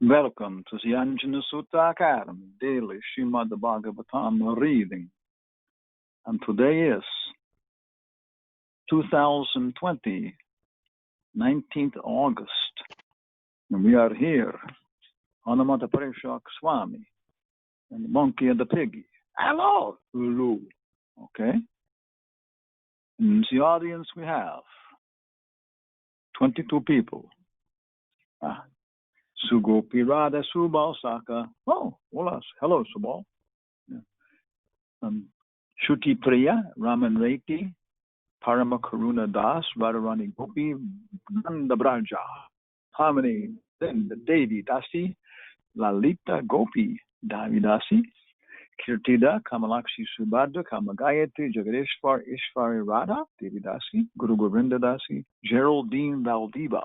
Welcome to the Rājño Sutta Academy daily Srimad Bhagavatam reading. And today is 2020, 19th August. And we are here on the Parishak Swami and the monkey and the piggy. Hello! Hello. Okay. In the audience we have 22 people. Sugopi Radha Subal Saka. Oh, hola. Hello, Subal. Yeah. Shuti Priya, Raman Reti, Parama Karuna Das, Radharani Gopi, Nanda Braja, Harmony, then the Devi Dasi, Lalita Gopi, Davidasi, Kirtida, Kamalakshi Subhadra, Kamagayatri, Jagadeshwar, Ishvari Radha, Devi Dasi, Guru Govinda Dasi, Geraldine Valdiva,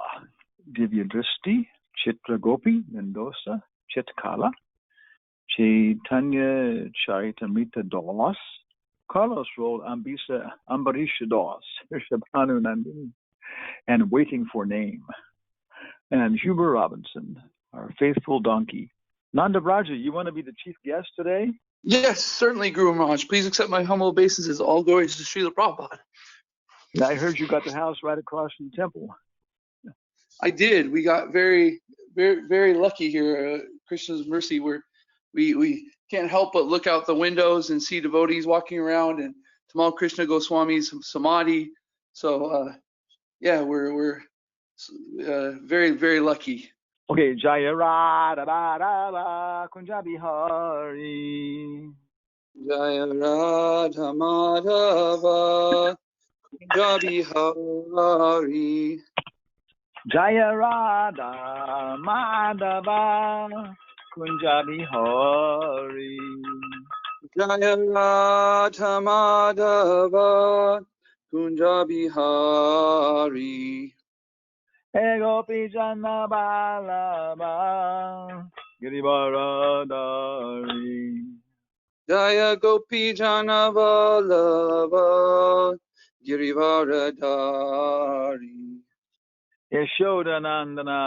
Divya Dristi, Chitra Gopi, Mendoza, Chitkala, Chaitanya Charitamrita Das, Carlos Roll Ambisa Ambarisha Das, Shabhanu Nandini, and Waiting for Name, and Huber Robinson, our faithful donkey. Nanda Braja, you want to be the chief guest today? Yes, certainly, Guru Maharaj. Please accept my humble obeisances. All glory to Srila Prabhupada. Yeah, I heard you got the house right across from the temple. I did. We got very, very, very lucky here. Krishna's mercy, where we can't help but look out the windows and see devotees walking around, and Tamal Krishna Goswami's samadhi. So, yeah, we're very, very lucky. Okay, Jaya Radha Madhava Kunjabi Hari. Jaya Radha Madhava Kunjabi Hari. Jaya Radha Madhava Kunjabi Hari. Jaya Radha Madhava Kunjabi Hari. Gopi Jana Balaba Girivaradari. Jaya Gopi Jana Balaba Girivaradari. Yashodanandana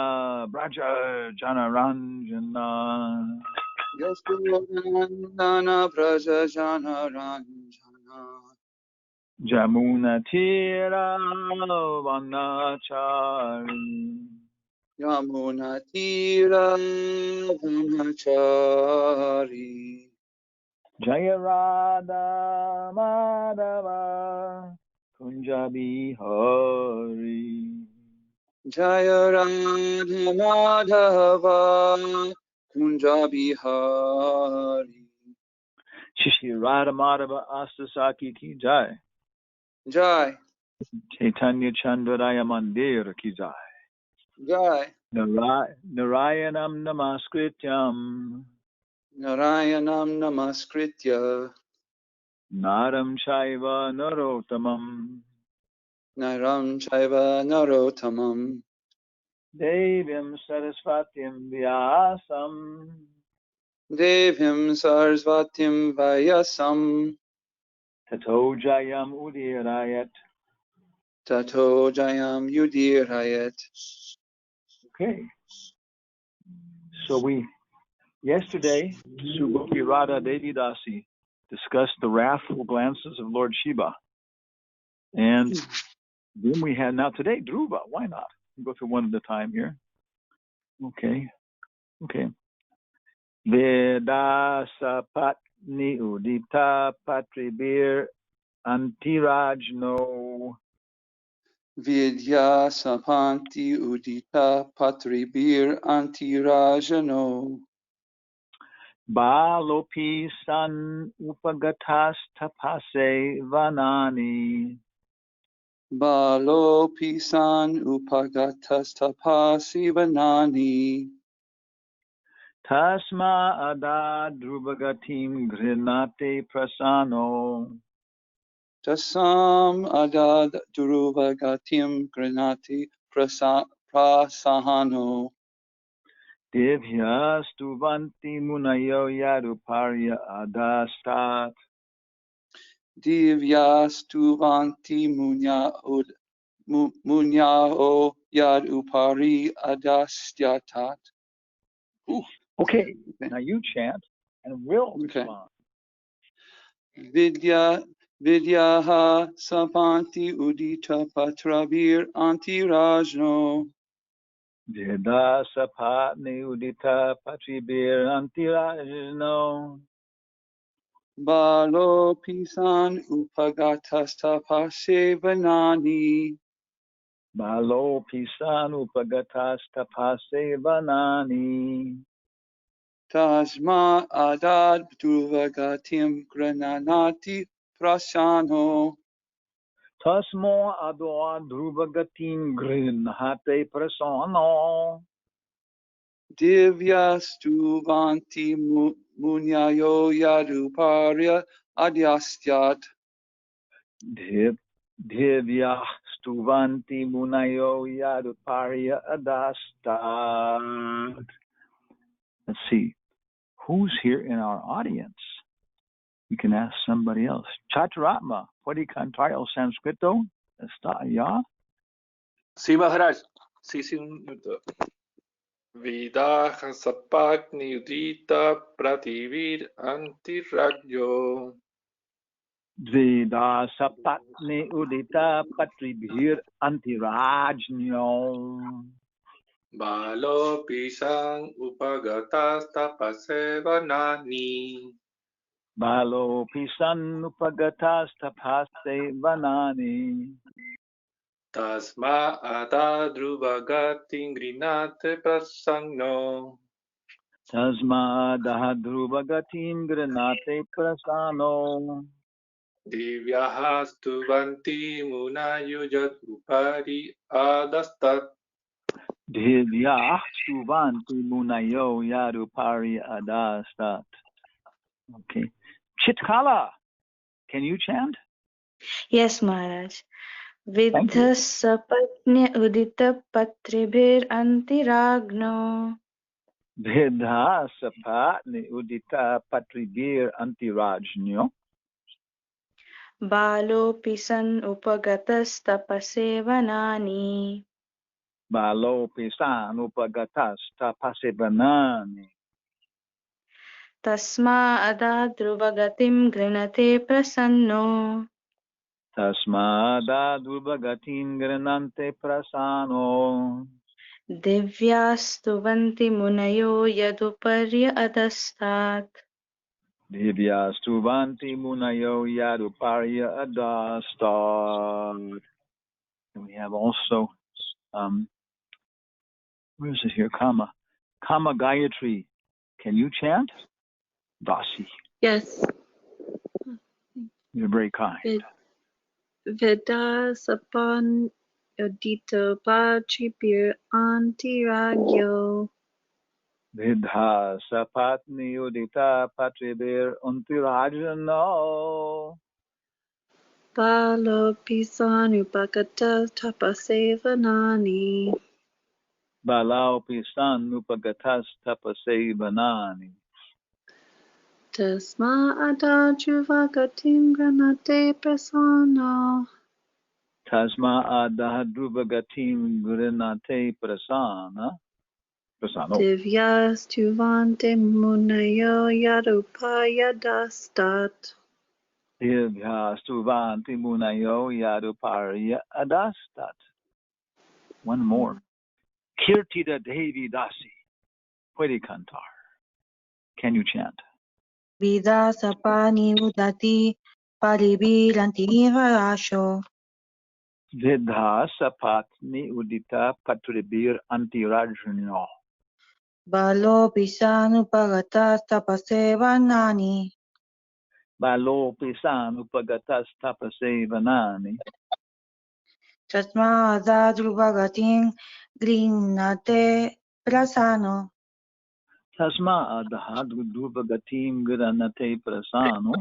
Braja Jana Ranjana. Yashodanandana Braja Jana Ranjana. Jamuna Tira Vanachari. Yamuna Tira Vanachari. Jaya Radha Madhava Kunjabi Hari. Jaya Radha Madhava Kunjabi Hari. Shri Radha Madhava Astasaki ki jai. Jai. Chaitanya Chandradaya Mandir ki jai. Jai. Narayanam Namaskrityam. Narayanam Namaskritya. Naram Chaiva Narottamam. Naram Chaiva Narottamam. Devyam Sarasvatim Vyasam. Devyam Sarasvatim Vyasam. Tato Jayam Udirayat. Tato Jayam Udirayat. Okay. So yesterday, Sugopi Radha Devi Dasi discussed the wrathful glances of Lord Shiva. And then we had, now today, Dhruva. Why not? We'll go through one at a time here. Okay. Viddhaḥ sapatny-udita-patribhir rājño. Viddhaḥ sapatny-udita-patribhir rājño. Bālo sann upagatas tapase vanāni. Bālo sann upagatas tapase vanāni. Tasmā adād dhruva-gatim gṛṇate prasanno. Adād dhruva-gatim gṛṇate prasanno. Divyāḥ stuvanti munayo upary-adhastāt. Divyāḥ stuvanti munayo upary-adhastāt. Ooh. Okay, now you chant and we'll respond. Viddhaḥ sapatny-udita-patribhir rājño. Viddhaḥ sapatny-udita-patribhir rājño. Bālo sann upagatas tapase vanāni. Bālo sann upagatas tapase vanāni. Tasmā adād dhruva-gatiṁ gṛṇate prasanno. Tasmā adād dhruva-gatiṁ gṛṇate prasanno. Divyāḥ stuvanti munayo upary-adhastāt. Divyāḥ stuvanti munayo upary-adhastāt. Let's see. Who's here in our audience? You can ask somebody else. Chaturatma, Podikantayo Sanskrito, ya? Sí, Maharaj. Sí, un minuto. Viddhaḥ sapatny-udita-patribhir rājño. Viddhaḥ sapatny-udita-patribhir rājño. Bālo sann upagatas tapase vanāni. Bālo sann upagatas tapase vanāni. Tasmā adād dhruva-gatiṁ gṛṇate prasanno. Tasmā adād dhruva-gatiṁ gṛṇate prasanno. Divyāḥ stuvanti munayo upary-adhastāt. Divyāḥ stuvanti munayo upary-adhastāt. Okay. Chitkala, can you chant? Yes, Maharaj. Viddhaḥ sapatny-udita-patribhir rājño. Viddhaḥ sapatny-udita-patribhir rājño. Bālo sann upagatas tapase vanāni. Bālo sann upagatas tapase vanāni. Tasmā adād dhruva-gatiṁ gṛṇate prasanno. Tasmā adād dhruva-gatiṁ gṛṇate prasanno. Divyāḥ stuvanti munayo upary-adhastāt. Divyāḥ stuvanti munayo upary-adhastāt. And we have also, where is it here? Kama Gayatri. Can you chant? Dasi. Yes. You're very kind. Viddhaḥ sapatny-udita-patribhir rājño. Viddhaḥ sapatny-udita-patribhir rājño. Bālo sann upagatas tapase vanāni. Bālo sann upagatas tapase vanāni. Tasmā adād dhruva-gatiṁ gṛṇate prasanno. Tasmā adād dhruva-gatiṁ gṛṇate prasanno. Divyāḥ stuvanti munayo upary-adhastāt. Divyāḥ stuvanti munayo upary-adhastāt. One more. Kirtita Devi Dasi, Podikantar. Can you chant? Viddhaḥ sapatny-udita-patribhir rājño. Viddhaḥ sapatny-udita-patribhir rājño. Bālo sann upagatas tapase vanāni. Bālo sann upagatas tapase vanāni. Tasmā adād dhruva-gatiṁ gṛṇate prasanno. Tasmā adād dhruva-gatiṁ gṛṇate prasanno.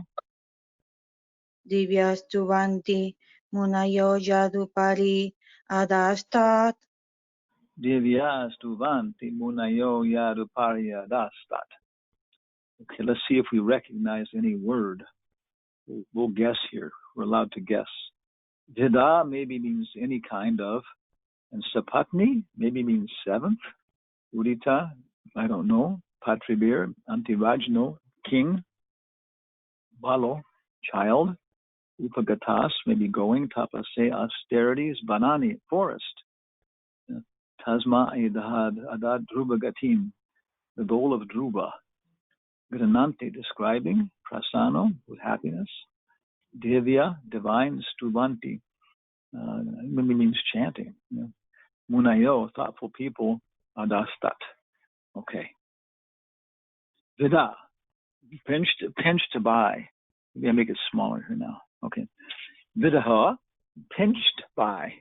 Divyāḥ stuvanti munayo upary-adhastāt. Divyāḥ stuvanti munayo upary-adhastāt. Okay, let's see if we recognize any word. We'll guess here. We're allowed to guess. Viddhaḥ maybe means any kind of, and sapatni maybe means seventh. Udita I don't know. Patribhiḥ, rājño, king. Bālo, child. Upagatas, maybe going. Tapase, austerities. Vanāni, forest. Tasmā, adād, dhruva-gatim, the goal of dhruva. gṛṇate, describing. Prasanno, with happiness. Divyāḥ, divine. Stuvanti, maybe means chanting. Munayo, thoughtful people. Adāstāt. Okay. Viddhaḥ, pinched by. Maybe I make it smaller here now. Okay. Viddhaḥ, pinched by.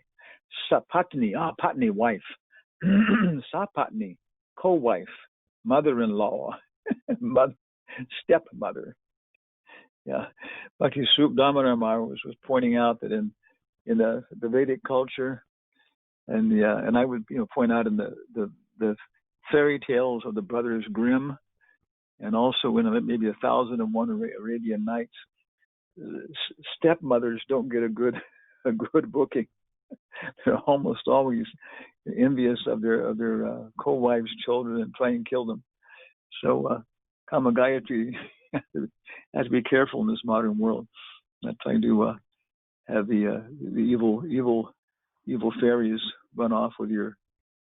Sapatni, patni, wife. Sapatni, co-wife, mother-in-law, stepmother. Yeah. Bhakti Swarup Damodar was pointing out that in the Vedic culture, and I would point out in the fairy tales of the Brothers Grimm, and also in maybe 1001 Arabian Nights, stepmothers don't get a good booking. They're almost always envious of their co-wives' children and try and kill them. So Kama Gayatri has to be careful in this modern world, not trying to have the evil fairies run off with your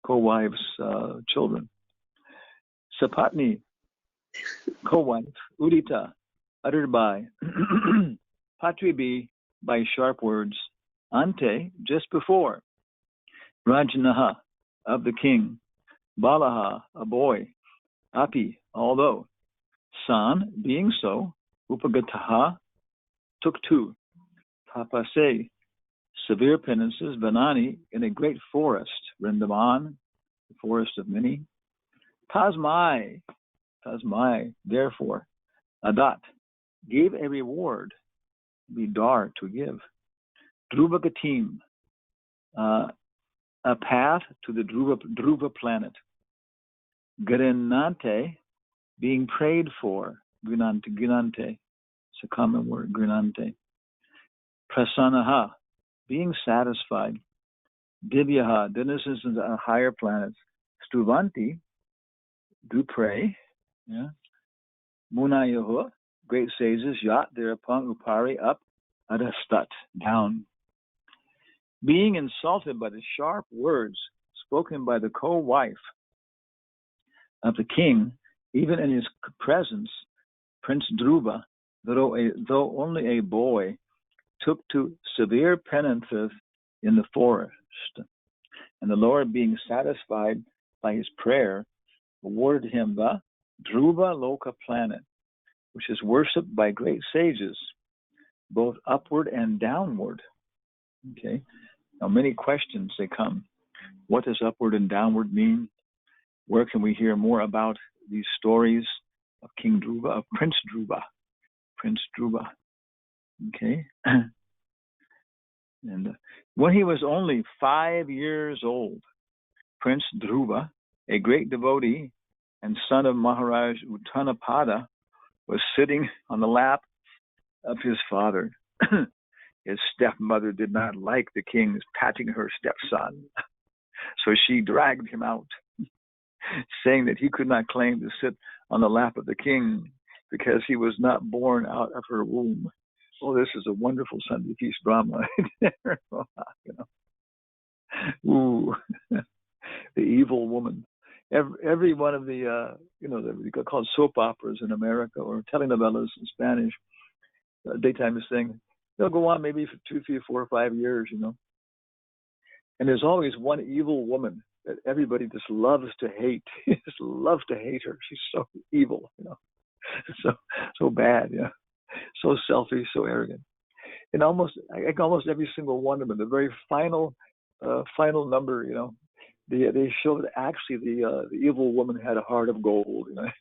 co-wives' children. Sapatni, co-wife, udita, uttered by, patribhiḥ, by sharp words, ante, just before, rājñaḥ, of the king, bālaḥ, a boy, api, although, sann, being so, upagatāḥ, took to, tapase, severe penances, vanāni, in a great forest, Vrindavan, the forest of many, tasmai, therefore, adāt, gave a reward, viddhaḥ, to give, dhruva-gatiṁ, a path to the dhruva planet, gṛṇate, being prayed for, gṛṇate, it's a common word, gṛṇate, prasannaḥ, being satisfied, divyāḥ, denizens of higher planets, stuvanti, do pray, munayo, great sages, yat, thereupon, upary, up, adhastāt, down. Being insulted by the sharp words spoken by the co-wife of the king, even in his presence, Prince Dhruva, though only a boy, took to severe penances in the forest. And the Lord, being satisfied by his prayer, awarded him the dhruva-loka planet, which is worshipped by great sages, both upward and downward. Okay. Now, many questions they come. What does upward and downward mean? Where can we hear more about these stories of King Dhruva, of Prince Dhruva? Okay. And when he was only 5 years old, Prince Dhruva, a great devotee and son of Maharaj Uttanapada, was sitting on the lap of his father. His stepmother did not like the king's patting her stepson, so she dragged him out, saying that he could not claim to sit on the lap of the king because he was not born out of her womb. Oh, this is a wonderful Sunday Feast drama. Ooh, the evil woman. Every one of the, they're called soap operas in America, or telenovelas in Spanish, daytime thing. They'll go on maybe for 2, 3, 4, 5 years, And there's always one evil woman that everybody just loves to hate. Just loves to hate her. She's so evil, so bad, so selfish, so arrogant. And almost every single one of them, the very final number, they show that actually the evil woman had a heart of gold. And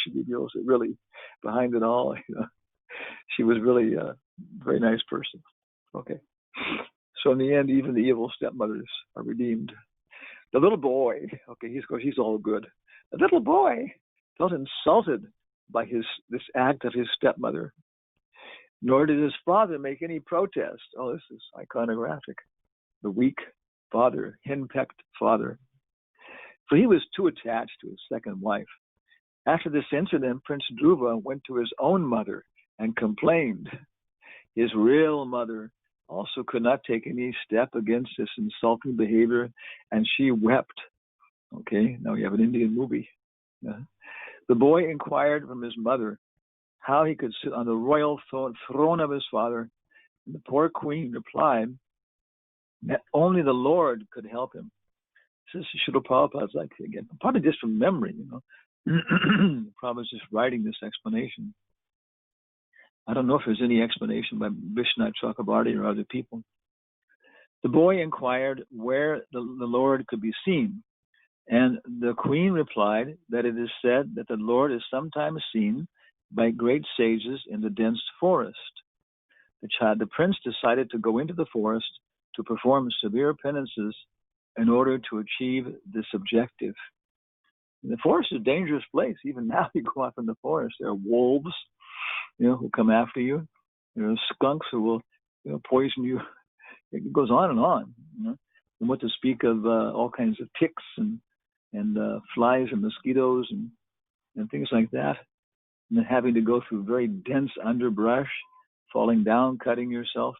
she reveals it really behind it all. She was really a very nice person. Okay. So in the end, even the evil stepmothers are redeemed. The little boy, he's all good. The little boy felt insulted by this act of his stepmother, nor did his father make any protest. Oh, this is iconographic. The weak father, henpecked father. for he was too attached to his second wife. After this incident, Prince Dhruva went to his own mother and complained. His real mother also could not take any step against this insulting behavior, and she wept. Okay, now we have an Indian movie. The boy inquired from his mother how he could sit on the royal throne of his father, and the poor queen replied that only the Lord could help him. This is Srila Prabhupada's, like, again, probably just from memory, Prabhupada's just writing this explanation. I don't know if there's any explanation by Vishnu Chakrabarti or other people. The boy inquired where the Lord could be seen, and the queen replied that it is said that the Lord is sometimes seen by great sages in the dense forest. The prince decided to go into the forest to perform severe penances in order to achieve this objective. The forest is a dangerous place. Even now, you go off in the forest, there are wolves, who come after you. There are skunks who will, poison you. It goes on and on. And what to speak of all kinds of ticks and flies and mosquitoes and things like that. And then having to go through very dense underbrush, falling down, cutting yourself.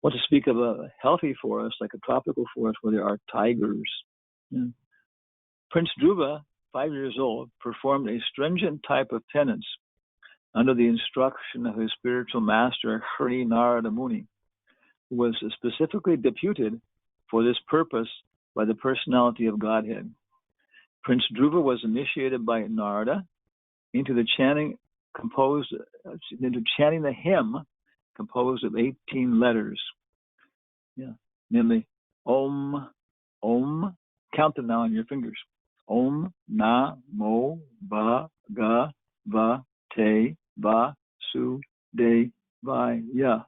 What to speak of a healthy forest, like a tropical forest where there are tigers. Prince Dhruva, 5 years old, performed a stringent type of penance under the instruction of his spiritual master, Hari Narada Muni, who was specifically deputed for this purpose by the personality of Godhead. Prince Dhruva was initiated by Narada into chanting the hymn composed of 18 letters. Namely, Om, Om, count them now on your fingers. Om, Namo, Bhagavate, Vasudevaya.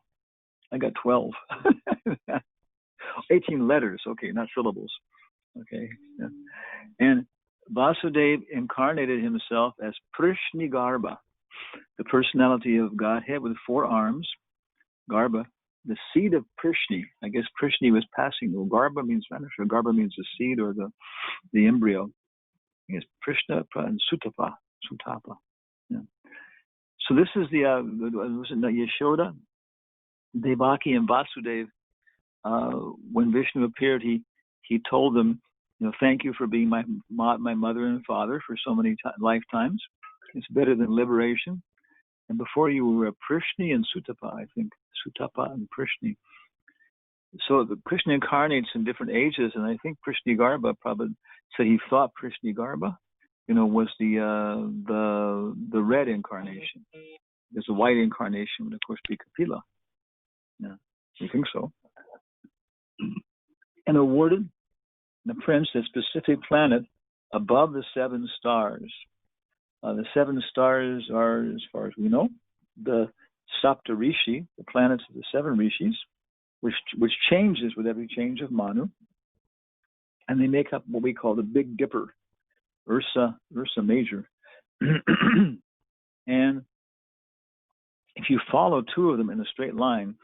I got 12. 18 letters, okay, not syllables. Okay. Yeah. And Vasudev incarnated himself as Prishni-garbha, the personality of Godhead with 4 arms. Garbha, the seed of Prishni. I guess Prishni was passing. Well, Garbha means, I'm not sure, Garbha means the seed or the embryo. I guess Prishna and Sutapa. Yeah. So this is was it Yashoda, Devaki, and Vasudev. When Vishnu appeared, he told them, thank you for being my mother and father for so many lifetimes. It's better than liberation. And before you were a Prishni and Sutapa, I think. Sutapa and Prishni. So Krishna incarnates in different ages, and I think Prishni-garbha probably said he thought Prishni-garbha, was the red incarnation. There's a white incarnation would of course be Kapila. Yeah, you think so? And awarded the prince a specific planet above the 7 stars. The 7 stars are, as far as we know, the Sapta Rishi, the planets of the 7 rishis, which changes with every change of Manu, and they make up what we call the Big Dipper, Ursa Major. And if you follow 2 of them in a straight line,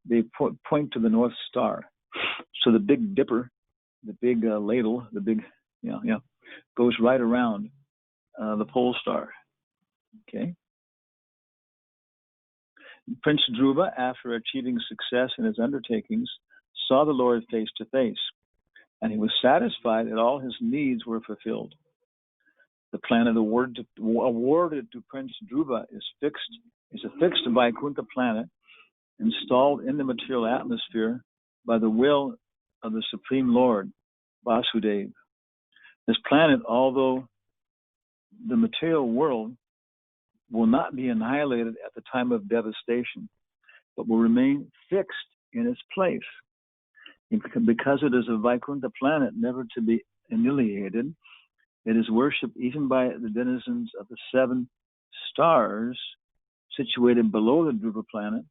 they point to the North Star. So the Big Dipper, the big ladle, the big, goes right around the pole star. Okay. Prince Dhruva, after achieving success in his undertakings, saw the Lord face to face, and he was satisfied that all his needs were fulfilled. The planet awarded to Prince Dhruva is a fixed Vaikuntha planet installed in the material atmosphere by the will of the Supreme Lord, Vasudeva. This planet, although the material world will not be annihilated at the time of devastation, but will remain fixed in its place. Because it is a Vaikuntha planet, never to be annihilated, it is worshipped even by the denizens of the 7 stars situated below the Dhruva planet,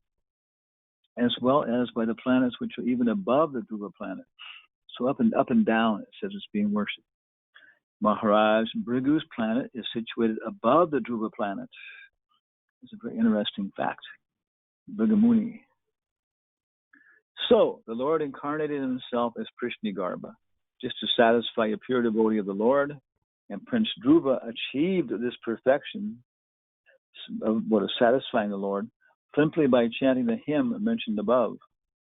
as well as by the planets which are even above the Dhruva planet. So up and down, it says it's being worshipped. Maharaj Bhrigu's planet is situated above the Dhruva planet. It's a very interesting fact. Bhrigamuni. So the Lord incarnated himself as Prishni-garbha. just to satisfy a pure devotee of the Lord. And Prince Dhruva achieved this perfection of what is satisfying the Lord simply by chanting the hymn mentioned above.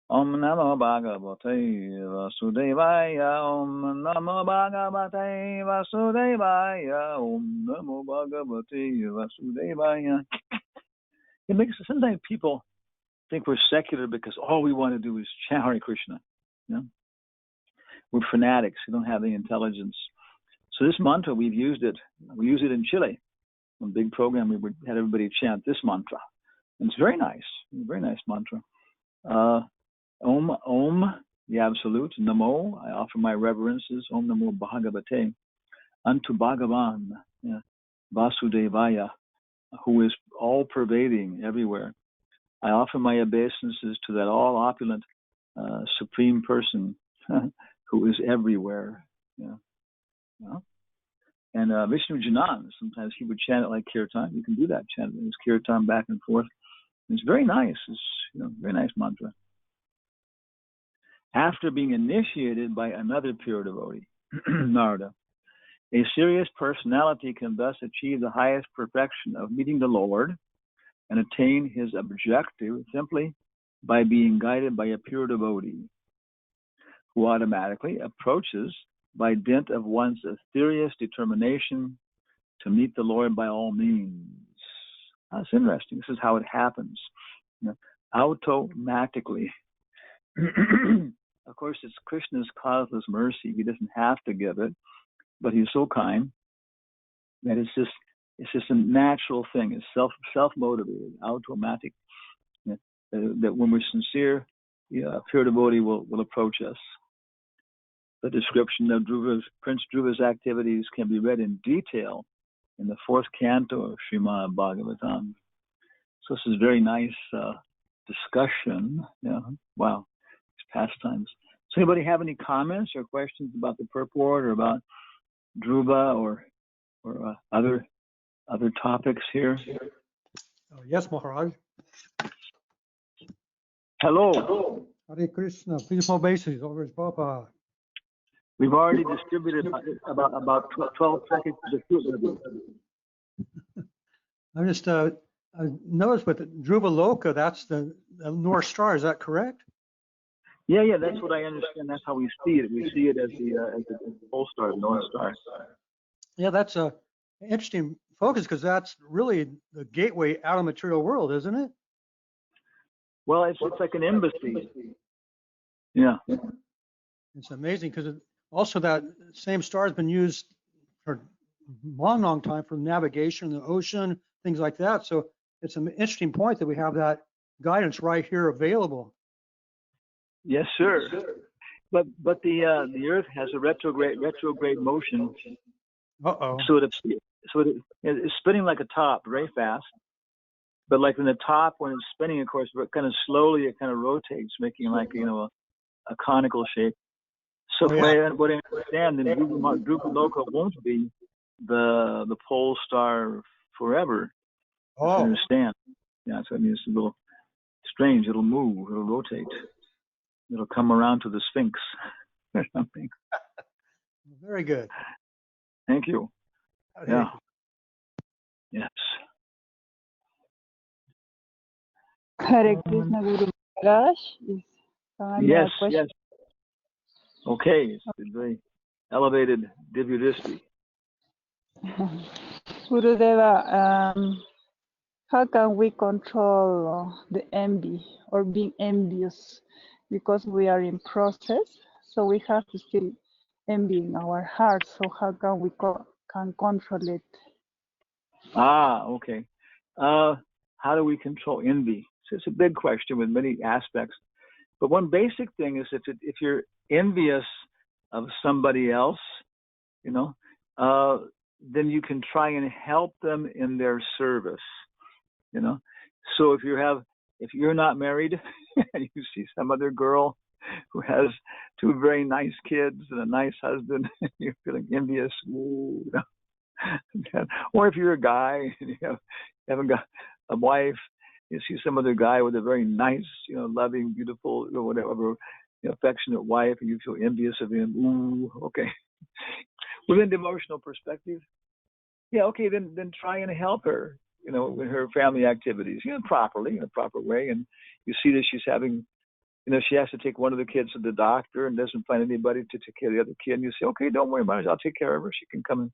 Om Namo Bhagavate Vasudevaya, Om Namo Bhagavate Vasudevaya, Om Namo Bhagavate Vasudevaya. It makes sometimes people think we're secular because all we want to do is chant Hare Krishna. You know? We're fanatics who don't have the intelligence. So this mantra, we've used it. We use it in Chile. On a big program, we had everybody chant this mantra. And it's very nice mantra. Om, Om, the Absolute, Namo, I offer my reverences, Om Namo Bhagavate, unto Bhagavan, Vasudevaya, who is all-pervading everywhere. I offer my obeisances to that all-opulent Supreme Person who is everywhere. And Vishnu Janan, sometimes he would chant it like kirtan. You can do that, chant it as kirtan back and forth. It's very nice. It's very nice mantra. After being initiated by another pure devotee, Narada, a serious personality can thus achieve the highest perfection of meeting the Lord and attain his objective simply by being guided by a pure devotee who automatically approaches by dint of one's serious determination to meet the Lord by all means. That's interesting. This is how it happens. Automatically. Of course, it's Krishna's causeless mercy. He doesn't have to give it, but he's so kind that it's just a natural thing. It's self-motivated, automatic. That when we're sincere, a pure devotee will approach us. The description of Prince Dhruva's activities can be read in detail in the 4th canto of Srimad Bhagavatam. So this is very nice discussion. Wow, it's pastimes. So anybody have any comments or questions about the purport or about Dhruva or other topics here? Yes, Maharaj. Hello. Hare Krishna. Please obeisance over his Papa. We've already distributed about 12 packets of the food. I'm just I noticed with Dhruva Loka, that's the North Star. Is that correct? Yeah, that's what I understand. That's how we see it. We see it as the pole star, the North Star. Yeah, that's a interesting focus because that's really the gateway out of the material world, isn't it? Well, it's like an embassy. Yeah. It's amazing because also that same star has been used for a long time for navigation in the ocean, things like that. So it's an interesting point that we have that guidance right here available. Yes, sir. But the Earth has a retrograde motion. So it's spinning like a top very fast. But like in the top, when it's spinning, of course, kind of slowly, it kind of rotates, making like a conical shape. So what I understand, then Dhruva Loka won't be the pole star forever. I understand. Yeah, so I mean, it's a little strange. It'll move. It'll rotate. It'll come around to the Sphinx or something. Very good. Thank you. Yeah. Yes. Hare Krishna Guru Maharaj. Yes. Okay, it's very elevated divyāḥ. Gurudeva, how can we control the envy or being envious? Because we are in process, so we have to still envy in our hearts. So how can we can control it? Okay. How do we control envy? So it's a big question with many aspects. But one basic thing is if you're envious of somebody else, then you can try and help them in their service. So if you're not married and you see some other girl who has 2 very nice kids and a nice husband, and you're feeling envious, or if you're a guy and you haven't got a wife, you see some other guy with a very nice, loving, beautiful, whatever affectionate wife, and you feel envious of him. Ooh, okay. Within devotional perspective, yeah, okay, then try and help her, with her family activities, properly, in a proper way. And you see that she's having, she has to take one of the kids to the doctor and doesn't find anybody to take care of the other kid. And you say, okay, don't worry about it. I'll take care of her. She can come and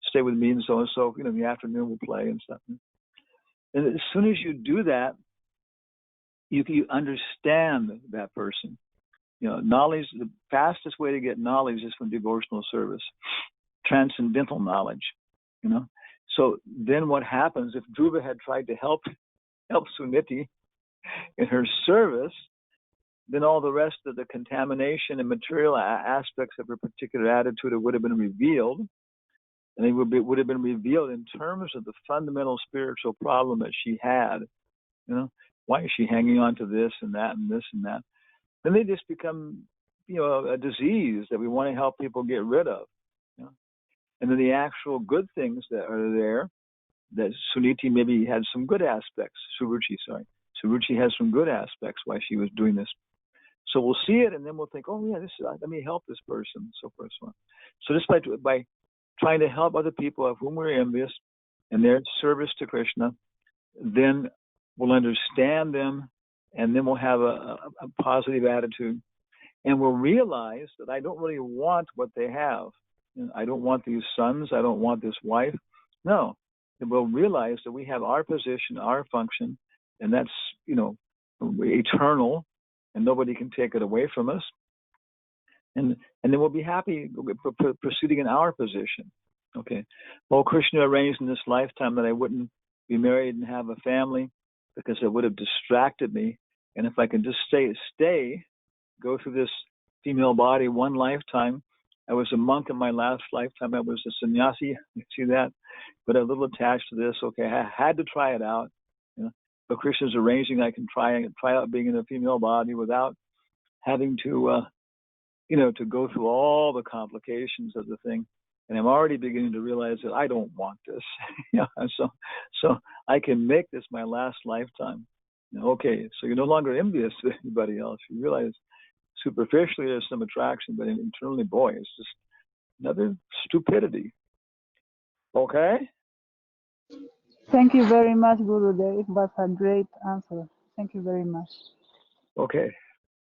stay with me and so. In the afternoon we'll play and stuff. And as soon as you do that, you understand that person. Knowledge, the fastest way to get knowledge is from devotional service, transcendental knowledge, So then what happens if Dhruva had tried to help Suniti in her service, then all the rest of the contamination and material aspects of her particular attitude would have been revealed. And it would have been revealed in terms of the fundamental spiritual problem that she had. Why is she hanging on to this and that and this and that? Then they just become, a disease that we want to help people get rid of. And then the actual good things that are there, that Suniti maybe had some good aspects. Suruchi has some good aspects why she was doing this. So we'll see it, and then we'll think, oh yeah, let me help this person, so forth, so on. So just by trying to help other people of whom we're envious in their service to Krishna, then we'll understand them, and then we'll have a positive attitude, and we'll realize that I don't really want what they have. I don't want these sons. I don't want this wife. No, and we'll realize that we have our position, our function, and that's eternal, and nobody can take it away from us. And then we'll be happy proceeding in our position. Okay. Well, Krishna arranged in this lifetime that I wouldn't be married and have a family because it would have distracted me. And if I can just go through this female body one lifetime. I was a monk in my last lifetime. I was a sannyasi. You see that? But a little attached to this. Okay, I had to try it out. But Krishna's arranging I can try out being in a female body without having to to go through all the complications of the thing. And I'm already beginning to realize that I don't want this. So I can make this my last lifetime. Okay, so you're no longer envious of anybody else. You realize superficially there's some attraction, but internally, boy, it's just another stupidity. Okay? Thank you very much, Gurudev. It was a great answer. Thank you very much. Okay.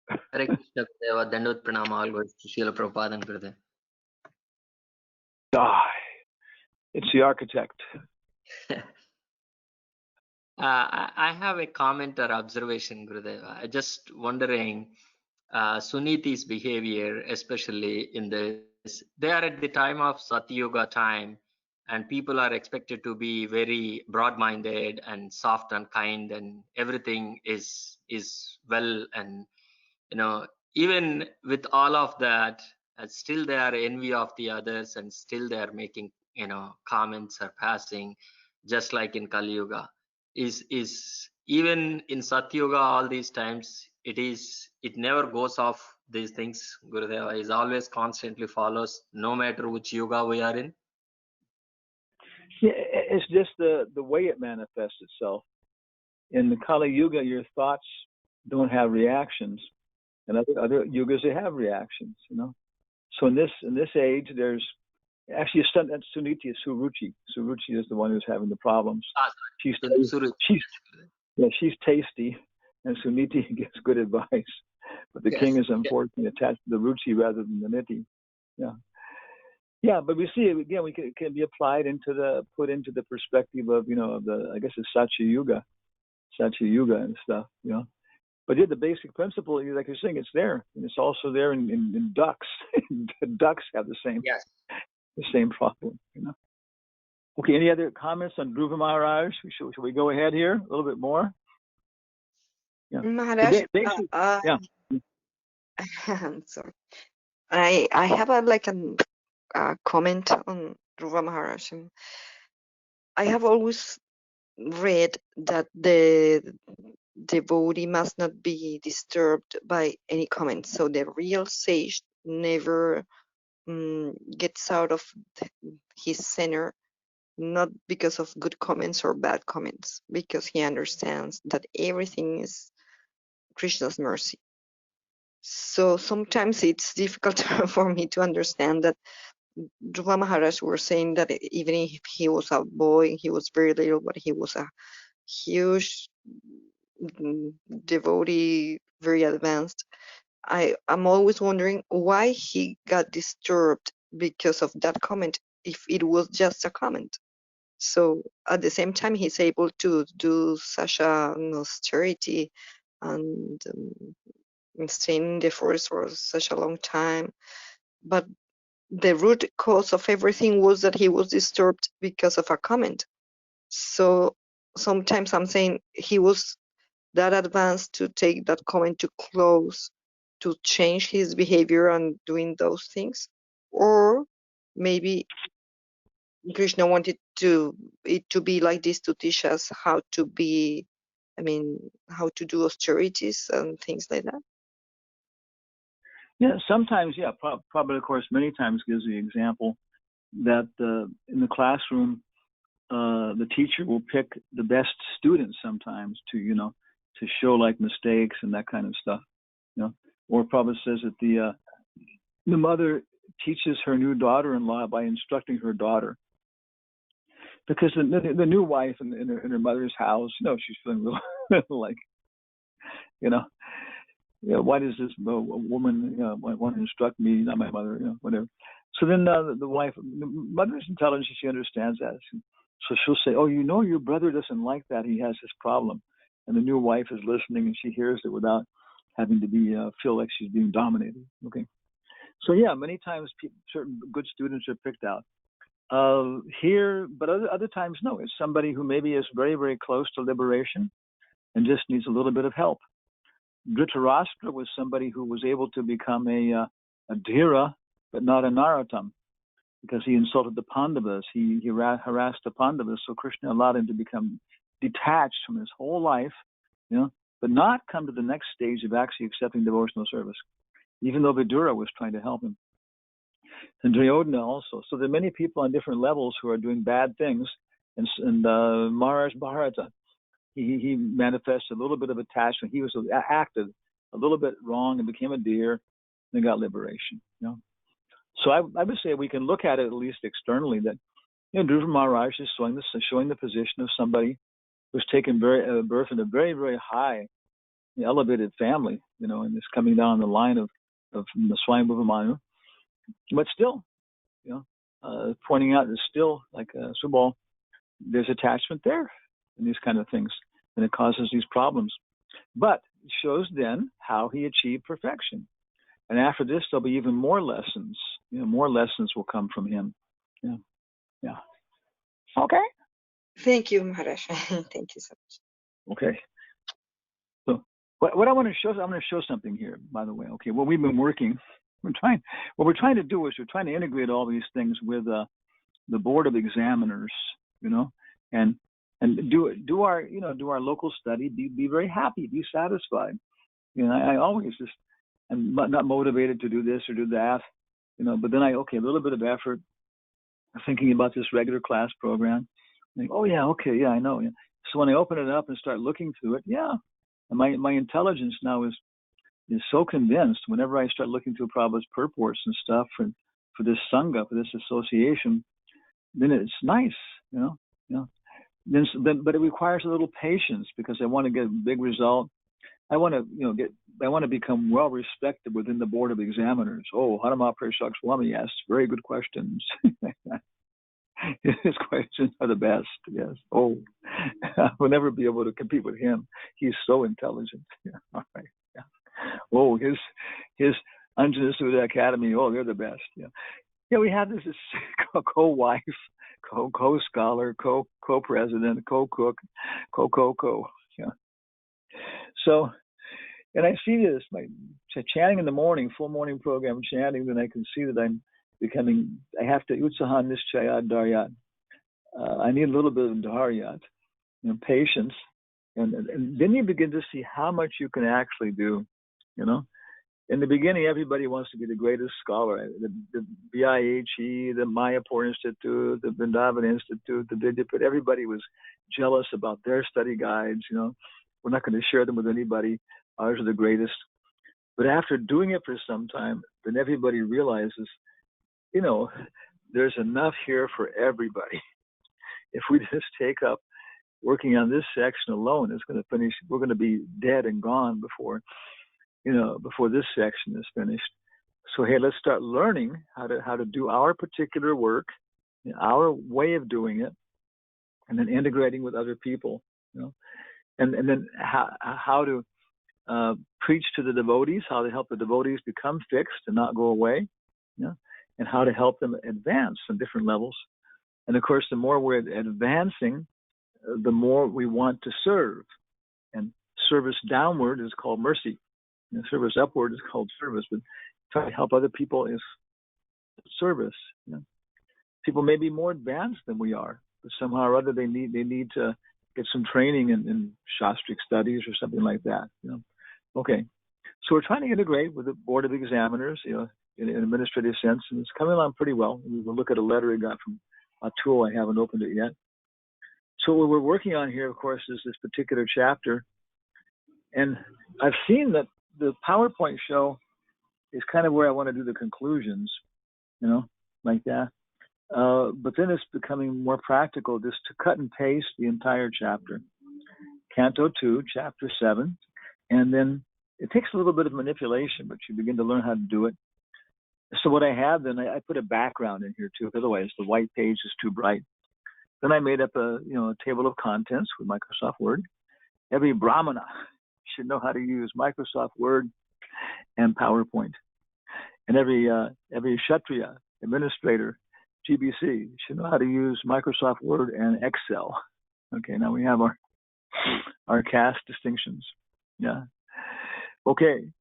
Hare Krishna, Deva, Dandot Pranam, all goes to Srila Prabhupada and Gurudev. It's the architect. I have a comment or observation, Gurudev. I just wondering, Suniti's behavior, especially in this, they are at the time of Satyuga time, and people are expected to be very broad-minded and soft and kind, and everything is well, and even with all of that, still they are envy of the others, and still they are making comments or passing, just like in Kali Yuga. Is even in Satyuga all these times, it never goes off these things, Gurudeva. Is always constantly follows, no matter which yuga we are in. Yeah, it's just the way it manifests itself. In the Kali Yuga, your thoughts don't have reactions, and other yugas they have reactions. So in this age, there's actually Suniti is Suruchi. Suruchi is the one who's having the problems. She's tasty, and Suniti gives good advice. But the king is unfortunately attached to the Ruchi rather than the Niti. Yeah, but we see it again. It can be applied put into the perspective of I guess it's Satya Yuga and stuff. But yeah, the basic principle, like you're saying, it's there, and it's also there in ducks. Ducks have the same problem. Okay, any other comments on Dhruva Maharaj? Should we go ahead here a little bit more? Yeah. Maharaj, I'm sorry. I have a comment on Dhruva Maharaj. I have always read that the devotee must not be disturbed by any comments. So the real sage never gets out of his center, not because of good comments or bad comments, because he understands that everything is Krishna's mercy. So sometimes it's difficult for me to understand that Dhruva Maharaj were saying that even if he was a boy, he was very little, but he was a huge devotee, very advanced. I'm always wondering why he got disturbed because of that comment, if it was just a comment. So at the same time, he's able to do such an austerity and staying in the forest for such a long time. But the root cause of everything was that he was disturbed because of a comment. So sometimes I'm saying he was that advanced to take that comment to close, to change his behavior and doing those things, or maybe Krishna wanted it to be like this to teach us how to be, how to do austerities and things like that. Yeah, sometimes, yeah, probably, of course, many times gives the example that in the classroom, the teacher will pick the best students sometimes to show like mistakes and that kind of stuff, Or Prabhupada says that the mother teaches her new daughter-in-law by instructing her daughter, because the new wife in her mother's house, she's feeling real like, why does this woman want to instruct me, not my mother, whatever. So then the mother is intelligent, she understands that. So she'll say, oh, your brother doesn't like that, he has this problem. And the new wife is listening and she hears it without having to feel like she's being dominated. Okay. So yeah, many times certain good students are picked out. Here, but other times, no. It's somebody who maybe is very, very close to liberation and just needs a little bit of help. Dhritarashtra was somebody who was able to become a dhira, but not a narottam, because he insulted the Pandavas. He harassed the Pandavas, so Krishna allowed him to become detached from his whole life, but not come to the next stage of actually accepting devotional service, even though Vidura was trying to help him. And Duryodhana also. So there are many people on different levels who are doing bad things. And Maharaj Bharata, he manifested a little bit of attachment. He was acted a little bit wrong and became a deer and got liberation. So I would say we can look at it at least externally that Dhruva Maharaj is showing the position of somebody who's taken birth in a very, very high, elevated family, and is coming down the line of Swayambhuva Manu. But still, pointing out that still, like Subal, there's attachment there in these kind of things, and it causes these problems. But it shows then how he achieved perfection. And after this, there'll be even more lessons. More lessons will come from him. Yeah. Okay. Thank you, Maharaj. Thank you so much. Okay. So what I want to show, I'm going to show something here, by the way. Okay. Well, we've been working. What we're trying to do is we're trying to integrate all these things with the board of examiners, and do our local study, be very happy, be satisfied. I always I'm not motivated to do this or do that, but then a little bit of effort, thinking about this regular class program. Think, oh yeah, okay, yeah, I know. Yeah. So when I open it up and start looking through it, and my intelligence now is so convinced whenever I start looking through Prabhupada's purports and stuff for this sangha, for this association, then it's nice, but it requires a little patience, because I want to get a big result. I want to become well respected within the board of examiners. Oh, Hanuman Prashak Swami asks very good questions. His questions are the best. Yes. Oh, I will never be able to compete with him. He's so intelligent. Yeah. All right. Yeah. Oh, his Anjana Sudha Academy. Oh, they're the best. Yeah. Yeah. We have this co-wife, co-scholar, co-president, co-cook, co. Yeah. So, and I see this, my chanting in the morning, full morning program chanting, then I can see that I have to utsahan nischayat daryat. I need a little bit of daryat, patience, and then you begin to see how much you can actually do. In the beginning, everybody wants to be the greatest scholar. The BIHE, the Mayapur Institute, the Vrindavan Institute, the Vidyapit, everybody was jealous about their study guides. We're not going to share them with anybody. Ours are the greatest. But after doing it for some time, then everybody realizes, there's enough here for everybody. If we just take up working on this section alone, it's going to finish. We're going to be dead and gone before this section is finished. So hey, let's start learning how to do our particular work, our way of doing it, and then integrating with other people, and then how to preach to the devotees, how to help the devotees become fixed and not go away, and how to help them advance on different levels. And of course, the more we're advancing, the more we want to serve. And service downward is called mercy. Service upward is called service. But trying to help other people is service. People may be more advanced than we are, but somehow or other they need to get some training in Shastric studies or something like that. Okay, so we're trying to integrate with the Board of Examiners, in an administrative sense, and it's coming along pretty well. We will look at a letter I got from Atul. I haven't opened it yet. So what we're working on here, of course, is this particular chapter, and I've seen that the PowerPoint show is kind of where I want to do the conclusions, like that. But then it's becoming more practical just to cut and paste the entire chapter. Canto 2, Chapter 7. And then it takes a little bit of manipulation, but you begin to learn how to do it. So what I have then, I put a background in here too, otherwise the white page is too bright. Then I made up a table of contents with Microsoft Word. Every Brahmana should know how to use Microsoft Word and PowerPoint. And every Kshatriya, administrator, GBC, should know how to use Microsoft Word and Excel. Okay, now we have our caste distinctions. Yeah. Okay.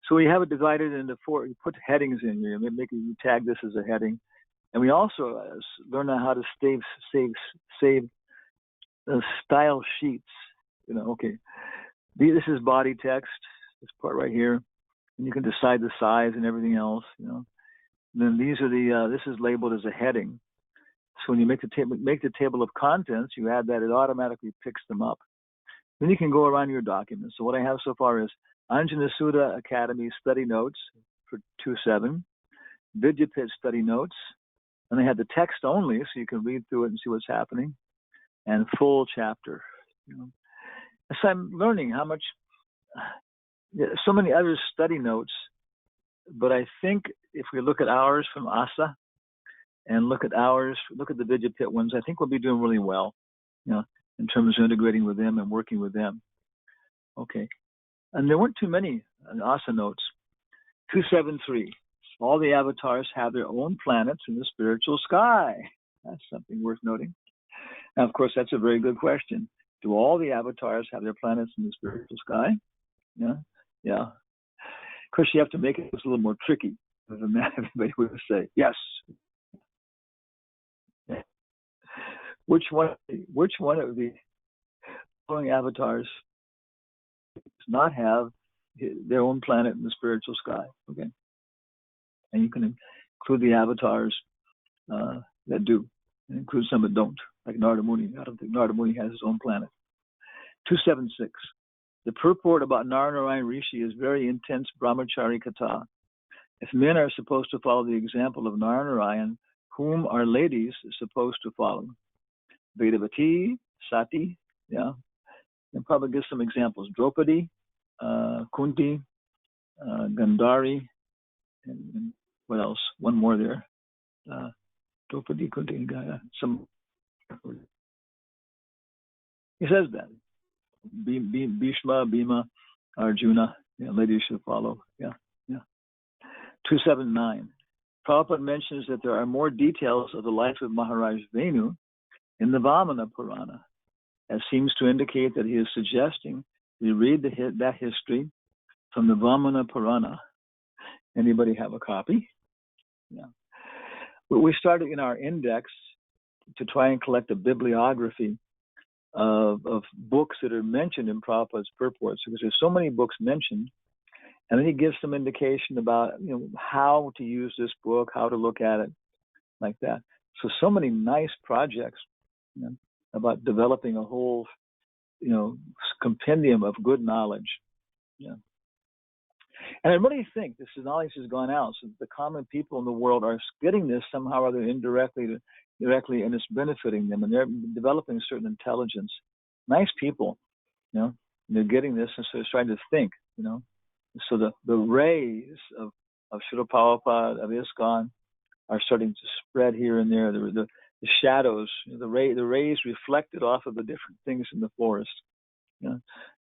So we have it divided into 4. You put headings in here. You tag this as a heading. And we also learn how to save style sheets. Okay. This is body text, this part right here. And you can decide the size and everything else, And then these are this is labeled as a heading. So when you make the table of contents, you add that, it automatically picks them up. Then you can go around your documents. So what I have so far is Anjana Sudha Academy study notes for 2.7, Vidyapit study notes, and I have the text only, so you can read through it and see what's happening, and full chapter. So I'm learning how much, so many other study notes, but I think if we look at ours from Asa and look at the Vidyapit ones, I think we'll be doing really well, in terms of integrating with them and working with them. Okay. And there weren't too many Asa notes. 273. All the avatars have their own planets in the spiritual sky. That's something worth noting. Now, of course, that's a very good question. Do all the avatars have their planets in the spiritual sky? Yeah. Of course, you have to make it a little more tricky than that. Everybody would say yes. Which one of the following avatars does not have their own planet in the spiritual sky? Okay, and you can include the avatars that do, and include some that don't, like Narada Muni. I don't think Narada Muni has his own planet. 276. The purport about Narayan Rishi is very intense brahmachari katha. If men are supposed to follow the example of Narayan, whom are ladies supposed to follow? Vedavati, Sati, and probably give some examples. Draupadi, Kunti, Gandhari, and what else? One more there. Draupadi, Kunti, some. He says that. Bhishma, Bhima, Arjuna, ladies should follow. 279. Prabhupada mentions that there are more details of the life of Maharaj Venu in the Vamana Purana, as seems to indicate that he is suggesting we read that history from the Vamana Purana. Anybody have a copy? Yeah. We started in our index to try and collect a bibliography of books that are mentioned in Prabhupada's purports, because there's so many books mentioned, and then he gives some indication about how to use this book, how to look at it, like that. So many nice projects about developing a whole compendium of good knowledge. And I really think this knowledge has gone out, so the common people in the world are getting this somehow or other indirectly, directly, and it's benefiting them, and they're developing certain intelligence. Nice people, they're getting this, and so they're trying to think, So the rays of Srila Prabhupada, of ISKCON, are starting to spread here and there. The shadows, the rays reflected off of the different things in the forest,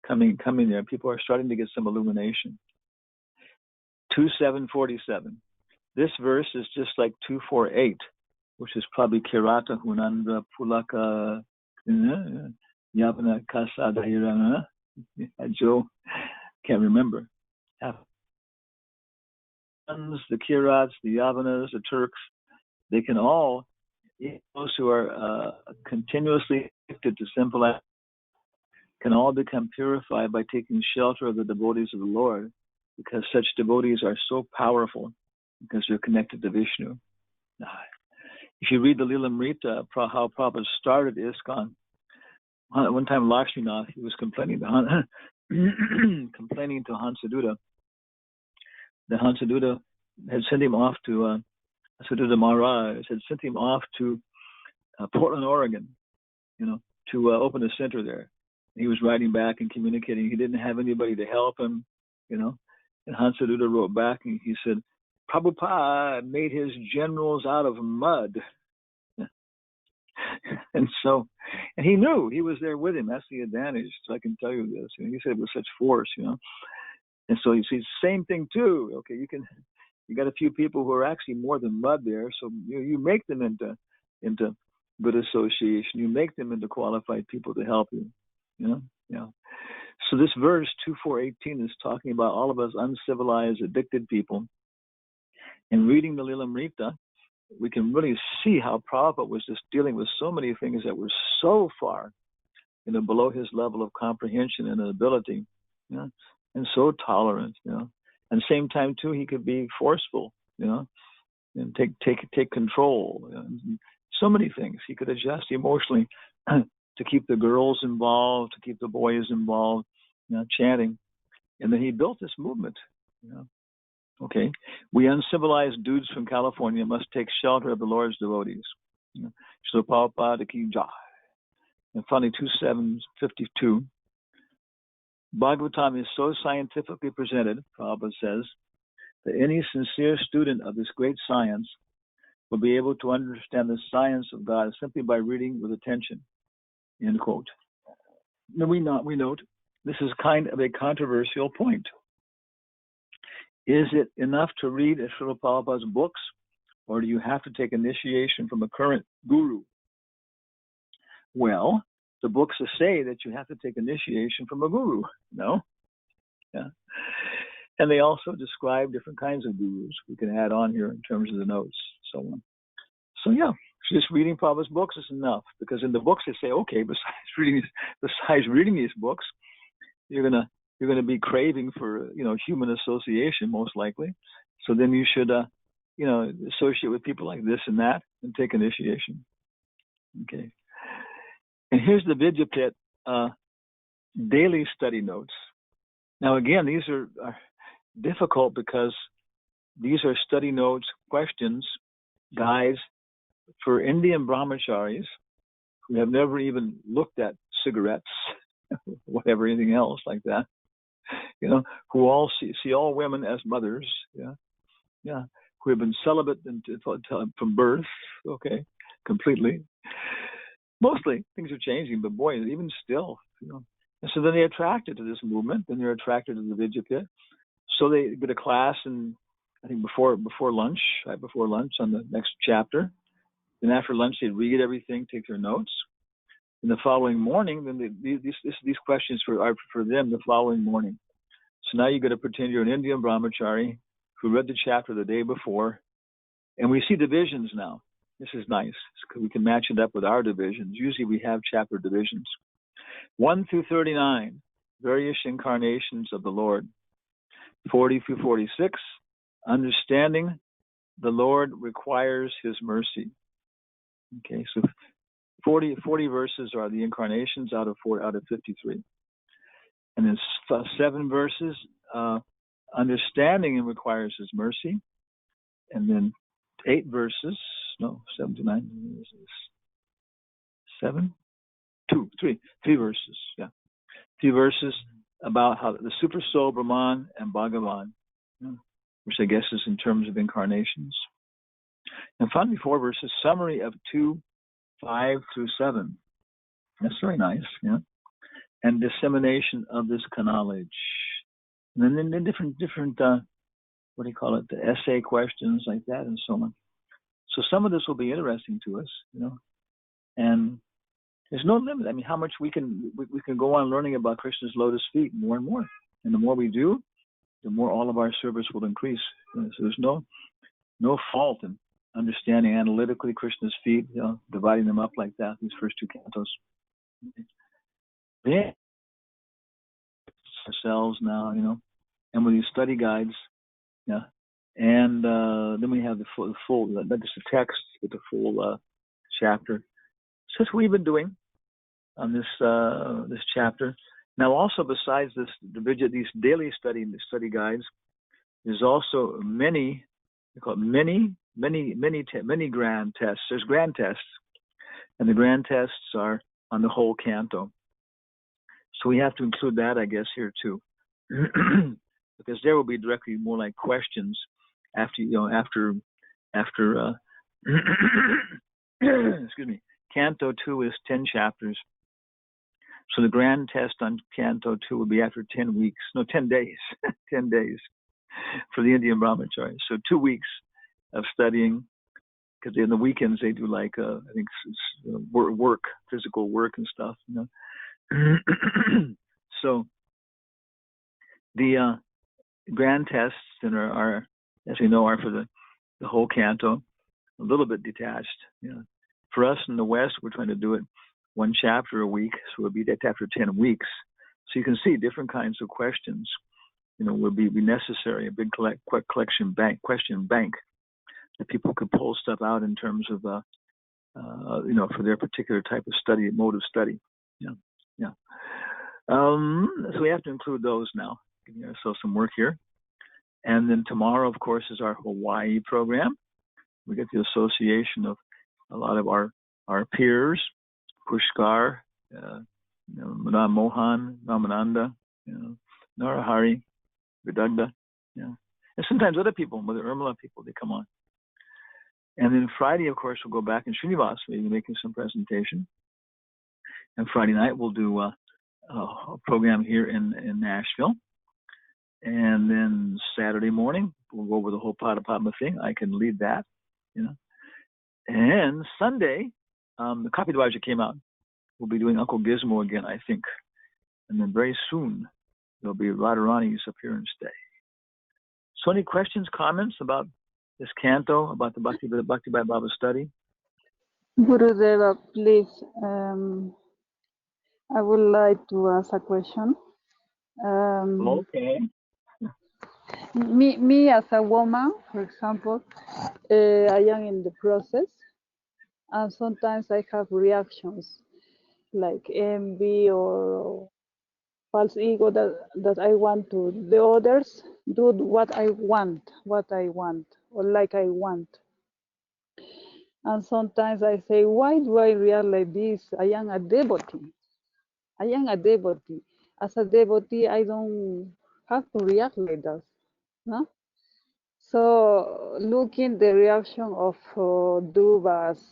coming there. People are starting to get some illumination. 2.747. This verse is just like 2.4.8, which is probably Kirata Hunandra Pulaka Yavana Kasa Dahirana. Joe can't remember. The Kirats, the Yavanas, the Turks, they can all, those who are continuously addicted to sinful acts, can all become purified by taking shelter of the devotees of the Lord, because such devotees are so powerful because they're connected to Vishnu. If you read the Lilamrita, how Prabhupada started ISKCON, one time Lakshmanath, he was complaining to Hansaduta. The Hansaduta had sent him off to Hansaduta Maharaj had sent him off to Portland, Oregon, to open a center there. He was writing back and communicating. He didn't have anybody to help him, And Hansaduta wrote back and he said, Prabhupada made his generals out of mud. And he knew he was there with him. That's the advantage. So I can tell you this. He said it with such force, And so you see, same thing too. Okay, you got a few people who are actually more than mud there. So you make them into good association. You make them into qualified people to help you. So this verse 2.4.18 is talking about all of us uncivilized, addicted people. And reading the Lilamrita, we can really see how Prabhupada was just dealing with so many things that were so far, below his level of comprehension and ability, and so tolerant, And same time too, he could be forceful, and take control. So many things he could adjust emotionally to keep the girls involved, to keep the boys involved, chanting. And then he built this movement, Okay, we uncivilized dudes from California must take shelter of the Lord's devotees. So Prabhupada ki jai. And finally, 2.7.52. Bhagavatam is so scientifically presented, Prabhupada says, that any sincere student of this great science will be able to understand the science of God simply by reading with attention. End quote. Now we note this is kind of a controversial point. Is it enough to read Srila Prabhupada's books, or do you have to take initiation from a current guru? Well, the books say that you have to take initiation from a guru, no? Yeah. And they also describe different kinds of gurus we can add on here in terms of the notes, so on. So yeah, just reading Prabhupada's books is enough, because in the books they say, okay, besides reading these books, you're gonna be craving for human association most likely. So then you should associate with people like this and that and take initiation. Okay. And here's the Vidyapit daily study notes. Now again, these are difficult because these are study notes, questions, guides for Indian brahmacharis who have never even looked at cigarettes, whatever, anything else like that. Who all see all women as mothers, who have been celibate from birth, okay, completely. Mostly things are changing, but boy, even still, And so then they're attracted to this movement, then they're attracted to the Vidyapit. So they get a class, and I think before lunch, right before lunch on the next chapter. Then after lunch, they read everything, take their notes. And the following morning, then these questions are for them the following morning. So now you got to pretend you're an Indian brahmachari who read the chapter the day before, and we see divisions now. This is nice because we can match it up with our divisions. Usually we have chapter divisions. 1 through 39, various incarnations of the Lord. 40 through 46, understanding the Lord requires His mercy. Okay, so 40 verses are the incarnations out of 53. And then 7 verses, understanding requires His mercy. And then 8 verses, no, 7 to 9 verses. 7? 2, 3 verses, yeah. 3 verses about how the super soul, Brahman, and Bhagavan, which I guess is in terms of incarnations. And finally, 4 verses, summary of 2, 5 through 7. That's very nice, yeah. And dissemination of this knowledge. And then different what do you call it, the essay questions like that and so on. So some of this will be interesting to us, and there's no limit. I mean, how much we can go on learning about Krishna's lotus feet more and more. And the more we do, the more all of our service will increase. So there's no fault in understanding analytically Krishna's feet, dividing them up like that, these first 2 cantos. Yeah. Ourselves now, and with these study guides, yeah. And then we have the full, not just the text, but the full chapter. So that's what we've been doing on this chapter. Now, also besides this, these daily study guides, there's also many grand tests. There's grand tests, and the grand tests are on the whole canto. So we have to include that, I guess, here too, because there will be directly more like questions after excuse me. Canto 2 is 10 chapters. So the grand test on Canto 2 will be after 10 days, 10 days for the Indian brahmachari. So 2 weeks of studying, because in the weekends they do like, I think, work, physical work and stuff, So the grand tests are, as we know, are for the whole canto, a little bit detached. For us in the West, we're trying to do it 1 chapter a week, so it'll be that after 10 weeks. So you can see different kinds of questions, will be necessary, a big question bank that people could pull stuff out in terms of, for their particular type of study, mode of study. So we have to include those now, giving ourselves some work here. And then tomorrow, of course, is our Hawaii program. We get the association of a lot of our peers, Pushkar, Madame Mohan, Ramananda, Narahari, Vidagda, and sometimes other people, Mother Irmala people, they come on. And then Friday, of course, we'll go back in Srinivas, maybe making some presentation. And Friday night, we'll do a program here in Nashville. And then Saturday morning, we'll go over the whole Padma thing. I can lead that, And Sunday, the copy Dvaja came out. We'll be doing Uncle Gizmo again, I think. And then very soon, there'll be Radharani's appearance day. So any questions, comments about this canto, about the Bhakti by Baba study? Gurudeva, please, I would like to ask a question. Okay. Me as a woman, for example, I am in the process, and sometimes I have reactions like envy or false ego that I want to the others do what I want, or like I want. And sometimes I say, why do I react like this? I am a devotee. As a devotee, I don't have to react like that. No? So looking the reaction of Dhruva's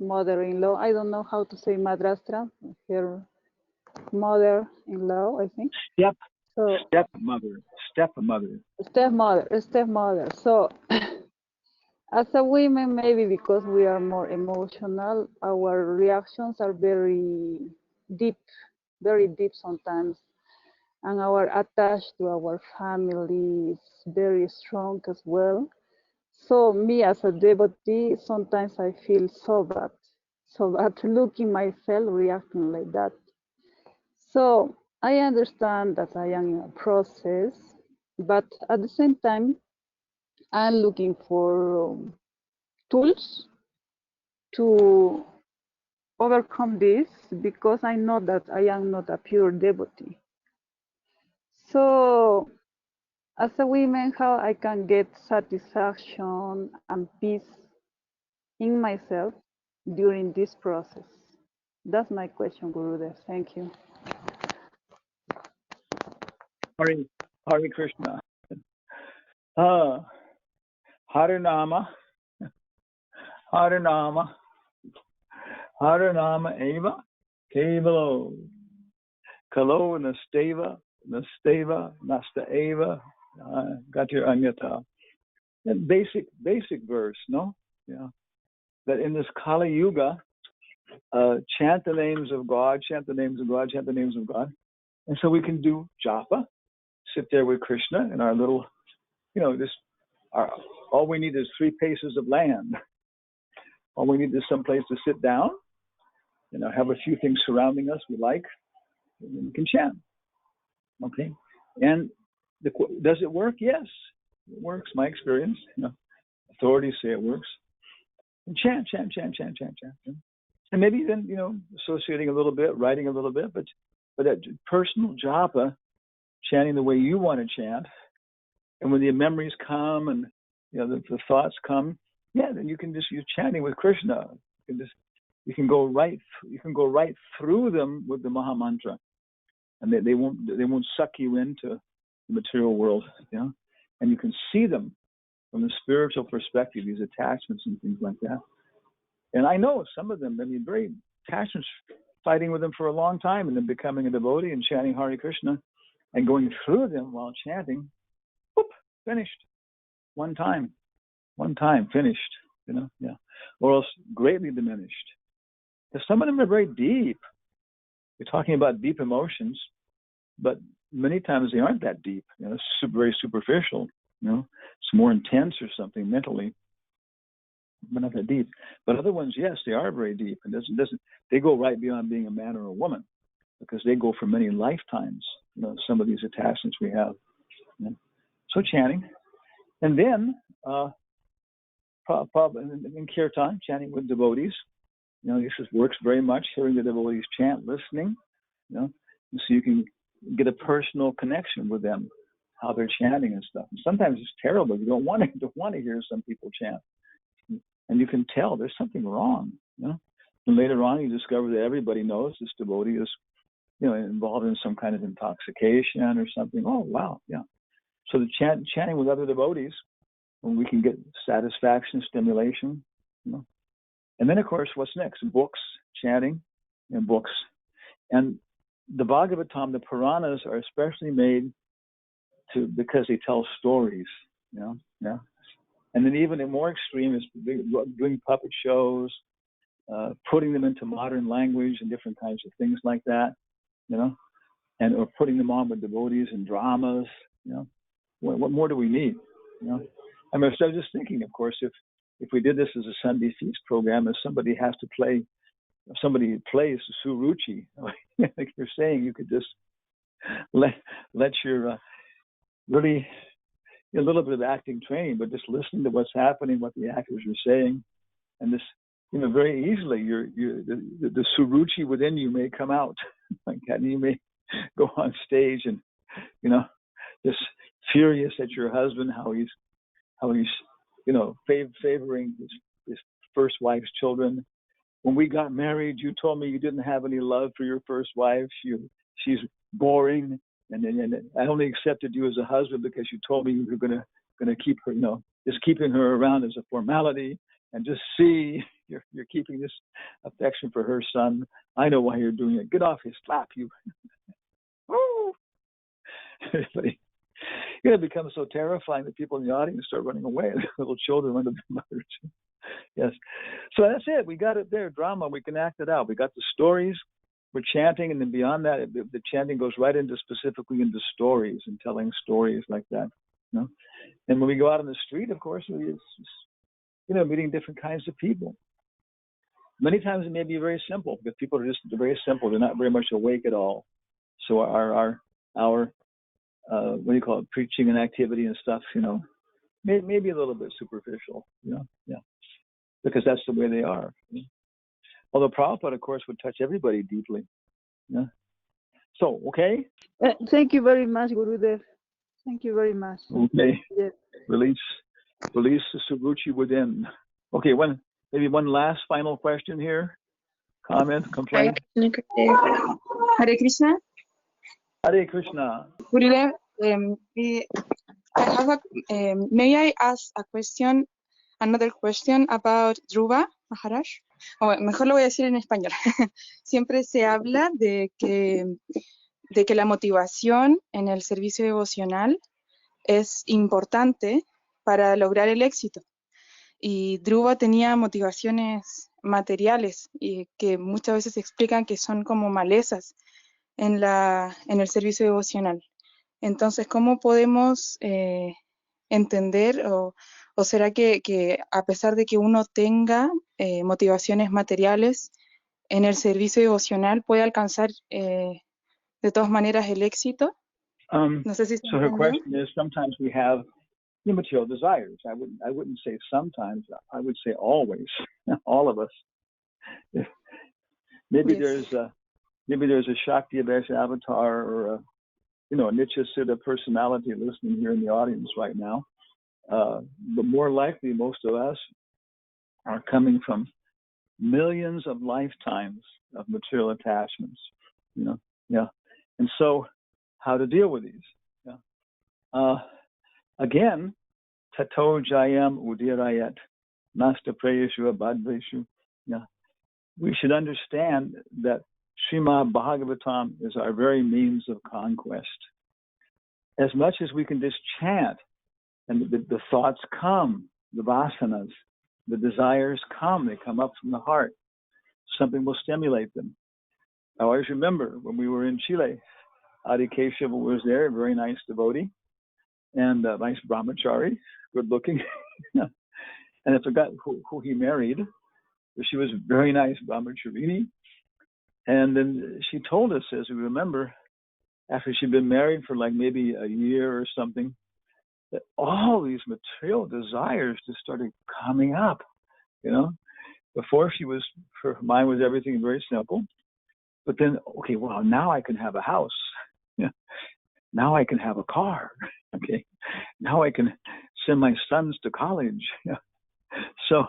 mother-in-law, I don't know how to say madrastra, her mother-in-law, I think. Stepmother. So as a women, maybe because we are more emotional, our reactions are very deep sometimes. And our attached to our family is very strong as well. So me as a devotee, sometimes I feel so bad looking myself reacting like that. So I understand that I am in a process, but at the same time, I'm looking for tools to overcome this, because I know that I am not a pure devotee. So As a woman, how I can get satisfaction and peace in myself during this process? That's my question, Gurudev. Thank you. Hare Krishna. Harinama eva kevalo kalo nasteva nasta eva gatir anyata. That basic verse, no? Yeah. That in this Kali Yuga, chant the names of God, chant the names of God, chant the names of God. And so we can do japa, sit there with Krishna in our little, all we need is 3 paces of land. All we need is some place to sit down, have a few things surrounding us we like, and we can chant. Okay? And does it work? Yes, it works. My experience, authorities say it works. And chant. And maybe then, associating a little bit, writing a little bit, but that personal japa, chanting the way you want to chant, and when the memories come and the thoughts come, then you can just use chanting with Krishna. You can go right through them with the Maha Mantra, and they won't suck you into the material world, and you can see them from the spiritual perspective, these attachments and things like that. And I know some of them, very attachments, fighting with them for a long time, and then becoming a devotee and chanting Hare Krishna and going through them while chanting, whoop, finished. One time, finished, or else greatly diminished. Because some of them are very deep. You're talking about deep emotions, but many times they aren't that deep. It's very superficial. It's more intense or something mentally, but not that deep. But other ones, yes, they are very deep, and they go right beyond being a man or a woman, because they go for many lifetimes. Some of these attachments we have. So chanting, and then in kirtan, chanting with devotees. This works very much. Hearing the devotees chant, listening. So you can get a personal connection with them, how they're chanting and stuff. And sometimes it's terrible. You don't want to hear some people chant, and you can tell there's something wrong. And later on, you discover that everybody knows this devotee is, involved in some kind of intoxication or something. Oh wow, yeah. So the chanting with other devotees, when we can get satisfaction, stimulation, And then of course, what's next? Books, chanting, and books. And the Bhagavatam, the Puranas, are especially made because they tell stories, And then even in more extreme is doing puppet shows, putting them into modern language and different kinds of things like that, or putting them on with devotees and dramas, What more do we need, I mean, I was just thinking, of course, if we did this as a Sunday feast program, if somebody plays Suruchi, like you're saying, you could just let your really a little bit of acting training, but just listen to what's happening, what the actors are saying, and this, very easily, the Suruchi within you may come out, like that, and you may go on stage and, just furious at your husband, how he's favoring his first wife's children. When we got married, you told me you didn't have any love for your first wife. She's boring, and I only accepted you as a husband because you told me you were gonna keep her, just keeping her around as a formality. And just see, you're keeping this affection for her son. I know why you're doing it. Get off his slap, you. It becomes so terrifying that people in the audience start running away. Little children under their mothers. Yes. So that's it. We got it there. Drama. We can act it out. We got the stories. We're chanting, and then beyond that, the chanting goes right specifically into stories and telling stories like that. And when we go out on the street, of course, it's meeting different kinds of people. Many times it may be very simple, because people are just very simple. They're not very much awake at all. So our what do you call it, preaching and activity and stuff, maybe a little bit superficial, because that's the way they are. Although Prabhupada, of course, would touch everybody deeply. So, okay. Thank you very much, Gurudev. Thank you very much. Okay. Yes. Release the Suruchi within. Okay, maybe one last final question here. Comment, complaint. Hare Krishna. Hare Krishna. Gurudev, I have may I ask another question about Dhruva Maharaj? O mejor lo voy a decir en español. Siempre se habla de que la motivación en el servicio devocional es importante para lograr el éxito. Y Dhruva tenía motivaciones materiales y que muchas veces se explican que son como malezas en el servicio devocional. Entonces, ¿cómo podemos entender o será que a pesar de que uno tenga motivaciones materiales en el servicio devocional puede alcanzar de todas maneras el éxito? No sé si so her question is, sometimes we have immaterial desires. I wouldn't say sometimes. I would say always. All of us. Maybe Yes. there's a Shakti Abhyash avatar or a Nitya Siddha personality listening here in the audience right now. But more likely, most of us are coming from millions of lifetimes of material attachments. And so, how to deal with these? Again, tato jayam udirayat nasta prayeshu abadveshu. We should understand that Srimad Bhagavatam is our very means of conquest. As much as we can just chant, and the thoughts come, the vasanas, the desires come, they come up from the heart. Something will stimulate them. I always remember when we were in Chile, Adi Keshava was there, a very nice devotee, and a nice brahmachari, good looking. And I forgot who he married, but she was very nice brahmacharini. And then she told us, as we remember, after she'd been married for like maybe a year or something, that all these material desires just started coming up. Before her mind was everything very simple. But then, okay, well, now I can have a house. Now I can have a car. Okay, now I can send my sons to college. So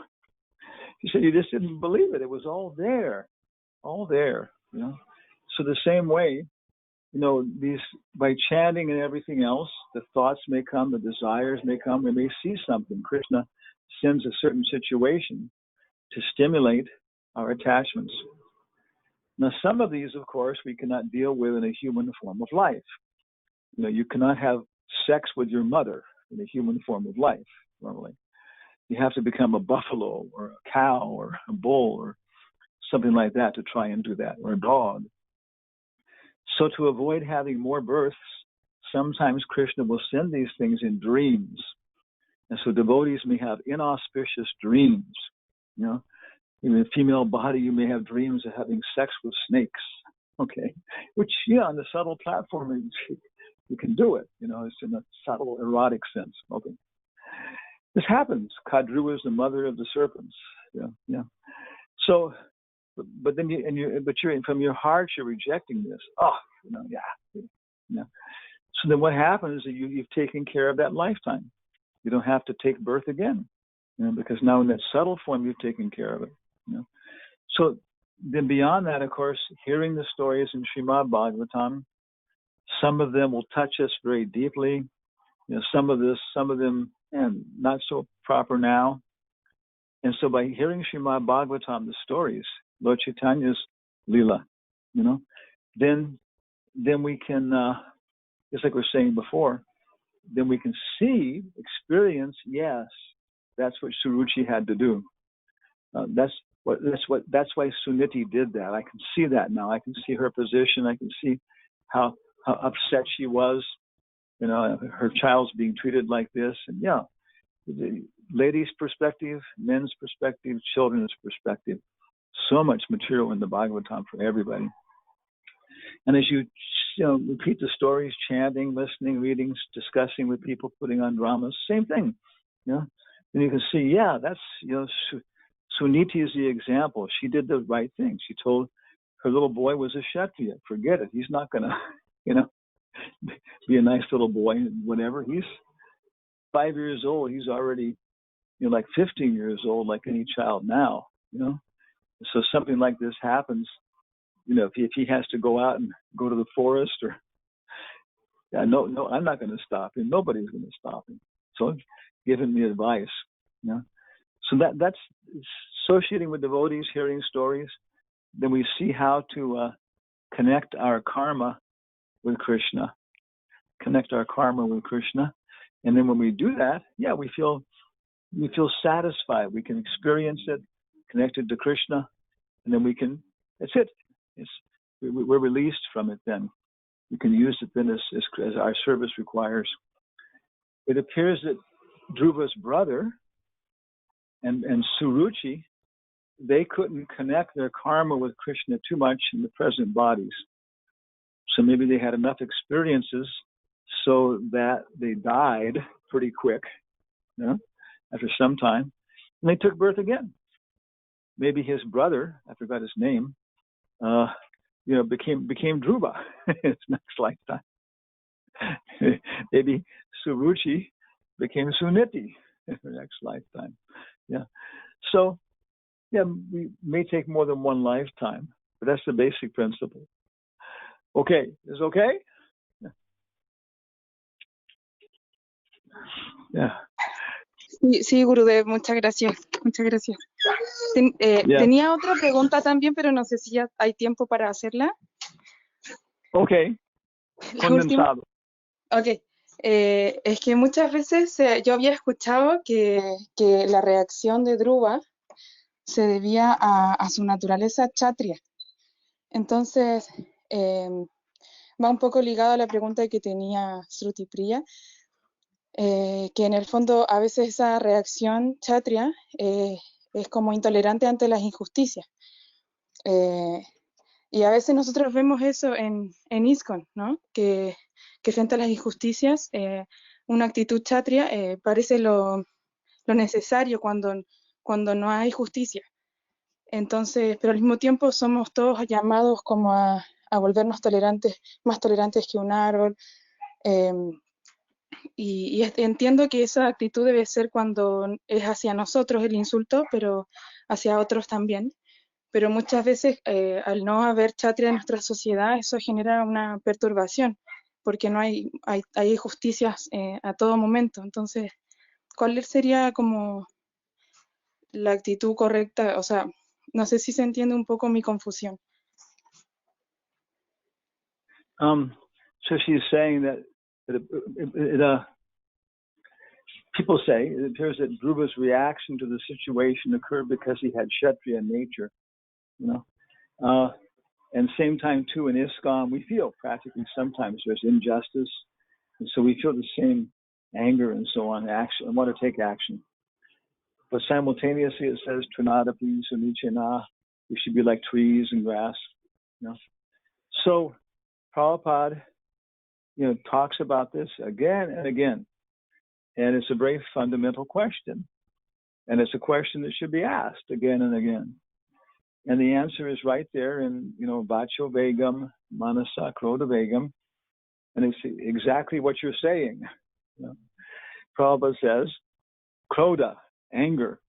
he said, you just didn't believe it. It was all there. So the same way, these, by chanting and everything else, the thoughts may come, the desires may come, we may see something. Krishna sends a certain situation to stimulate our attachments. Now, some of these, of course, we cannot deal with in a human form of life. You cannot have sex with your mother in a human form of life, normally. You have to become a buffalo or a cow or a bull or something like that to try and do that, or a dog. So to avoid having more births, sometimes Krishna will send these things in dreams. And so devotees may have inauspicious dreams. In a female body, you may have dreams of having sex with snakes. Okay, which, on the subtle platform, you can do it. It's in a subtle erotic sense. Okay, this happens. Kadru is the mother of the serpents. So, but then you're from your heart, you're rejecting this. So then what happens is you've taken care of that lifetime. You don't have to take birth again, because now in that subtle form you've taken care of it. So then beyond that, of course, hearing the stories in Srimad Bhagavatam, some of them will touch us very deeply. Some of them, and not so proper now. And so by hearing Srimad Bhagavatam, the stories, Lord Chaitanya's Leela, then we can, just like we were saying before, then we can see, experience, yes, that's what Suruchi had to do. That's why Suniti did that. I can see that now. I can see her position. I can see how upset she was. Her child's being treated like this. And the ladies' perspective, men's perspective, children's perspective. So much material in the Bhagavatam for everybody. And as you repeat the stories, chanting, listening, reading, discussing with people, putting on dramas, same thing. And you can see, that's, Suniti is the example. She did the right thing. She told her little boy was a Kshatriya. Forget it. He's not going to, be a nice little boy and whatever. He's 5 years old. He's already, like 15 years old, like any child now, So something like this happens, if he has to go out and go to the forest or, no, I'm not going to stop him. Nobody's going to stop him. So give him the advice, So that's associating with devotees, hearing stories. Then we see how to connect our karma with Krishna. And then when we do that, we feel satisfied. We can experience it, connected to Krishna, and then that's it. We're released from it then. We can use it then as our service requires. It appears that Dhruva's brother and Suruchi, they couldn't connect their karma with Krishna too much in the present bodies. So maybe they had enough experiences so that they died pretty quick, after some time, and they took birth again. Maybe his brother, I forgot his name, became Dhruva in his next lifetime. Maybe Suruchi became Suniti in her next lifetime. So, we may take more than one lifetime, but that's the basic principle. Okay, is okay? Sí, Gurudev, muchas gracias. Tenía otra pregunta también, pero no sé si ya hay tiempo para hacerla. Okay. Condensado. Okay. Es que muchas veces yo había escuchado que la reacción de Dhruva se debía a su naturaleza kshatriya. Entonces, va un poco ligado a la pregunta que tenía Shruti Priya, que en el fondo a veces esa reacción kshatriya es como intolerante ante las injusticias. Y a veces nosotros vemos eso en ISKCON, ¿no? Que frente a las injusticias, una actitud kshatriya parece lo necesario cuando no hay justicia. Entonces, pero al mismo tiempo somos todos llamados como a volvernos más tolerantes que un árbol. Y entiendo que esa actitud debe ser cuando es hacia nosotros el insulto, pero hacia otros también. Pero muchas veces al no haber kshatriya en nuestra sociedad, eso genera una perturbación, porque no hay injusticias a todo momento. Entonces, ¿cuál sería como la actitud correcta? O sea, no sé si se entiende un poco mi confusión. So she's saying that people say it appears that Dhruva's reaction to the situation occurred because he had kshatriya nature, and same time too in ISKCON we feel practically sometimes there's injustice, and so we feel the same anger and so on, action, and want to take action. But simultaneously it says trinadapi sunichena, we should be like trees and grass, So Prabhupada, talks about this again and again. And it's a very fundamental question. And it's a question that should be asked again and again. And the answer is right there in, vacho vegam, manasa krodha vegam. And it's exactly what you're saying. Prabhupada says, krodha, anger,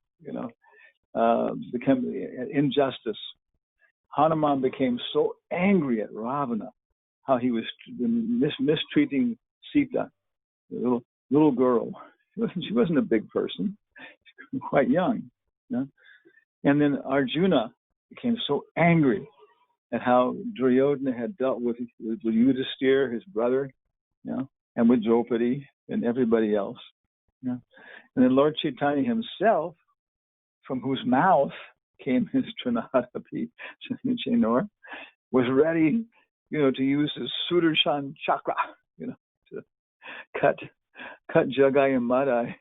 became injustice. Hanuman became so angry at Ravana, how he was mistreating Sita, the little girl. She wasn't a big person, she was quite young. And then Arjuna became so angry at how Duryodhana had dealt with Yudhisthira, his brother, and with Draupadi and everybody else. And then Lord Chaitanya himself, from whose mouth came his Trinadapi Chenor, was ready, to use his Sudarshan chakra, to cut Jagai and Madai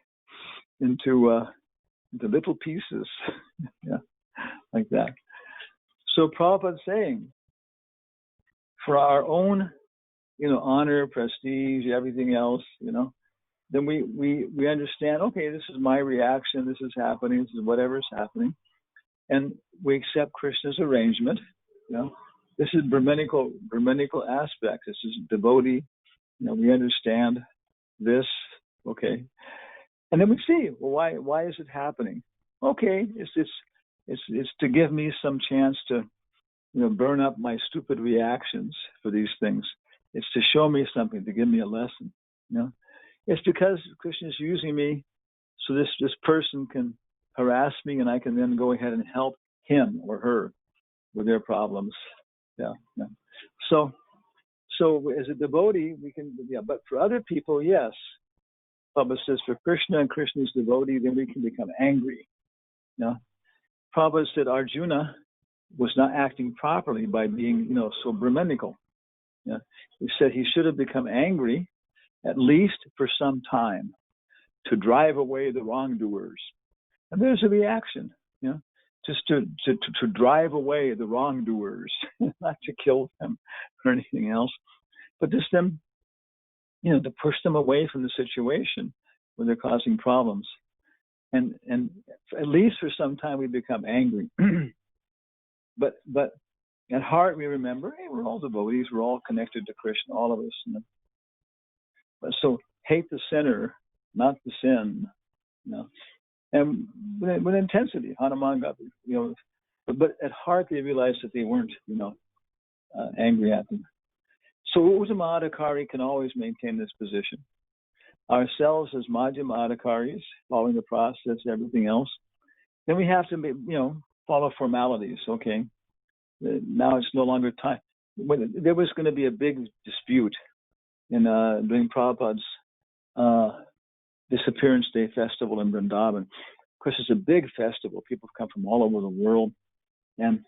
into little pieces, like that. So Prabhupada's saying, for our own, honor, prestige, everything else, then we understand, okay, this is my reaction, this is happening, this is whatever's happening, and we accept Krishna's arrangement, This is Brahmanical aspect. This is devotee We understand this, okay, and then we see, well, why is it happening? Okay, it's to give me some chance to, burn up my stupid reactions for these things. It's to show me something, to give me a lesson. It's because Krishna is using me so this person can harass me, and I can then go ahead and help him or her with their problems. Yeah. So as a devotee, we can, but for other people, yes. Prabhupada says for Krishna and Krishna's devotee, then we can become angry. Prabhupada said Arjuna was not acting properly by being, so Brahmanical. He said he should have become angry at least for some time to drive away the wrongdoers. And there's a reaction, just to drive away the wrongdoers, not to kill them or anything else, but just them, to push them away from the situation where they're causing problems. And at least for some time we become angry. But at heart we remember, hey, we're all devotees, we're all connected to Krishna, all of us. But so hate the sinner, not the sin. And with intensity, Hanuman got, but at heart they realized that they weren't, angry at them. So Uttama Adhikari can always maintain this position. Ourselves as Madhyama Adhikaris, following the process, everything else, then we have to, follow formalities. Okay, now it's no longer time. There was going to be a big dispute during Prabhupada's Disappearance Day festival in Vrindavan. Of course, it's a big festival. People come from all over the world, and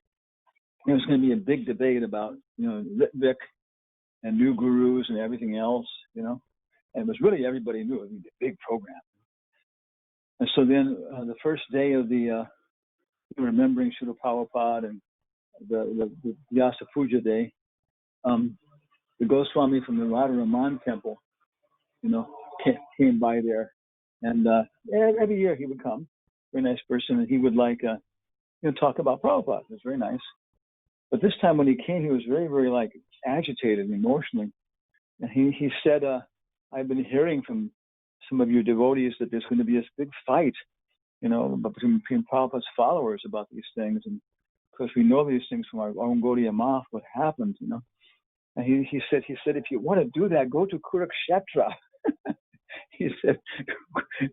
there's going to be a big debate about, Ritvik and new gurus and everything else, and it was really everybody knew it was a big program. And so then the first day of the remembering Srila Prabhupada and the Vyasa Puja day, the Goswami from the Radharaman temple, came by there, and every year he would come, very nice person, and he would talk about Prabhupada. It was very nice. But this time when he came, he was very, very agitated emotionally, and he said, I've been hearing from some of your devotees that there's going to be this big fight, between Prabhupada's followers about these things, and of course we know these things from our own Gaudiya Math, what happened, And he said, if you want to do that, go to Kurukshetra. He said,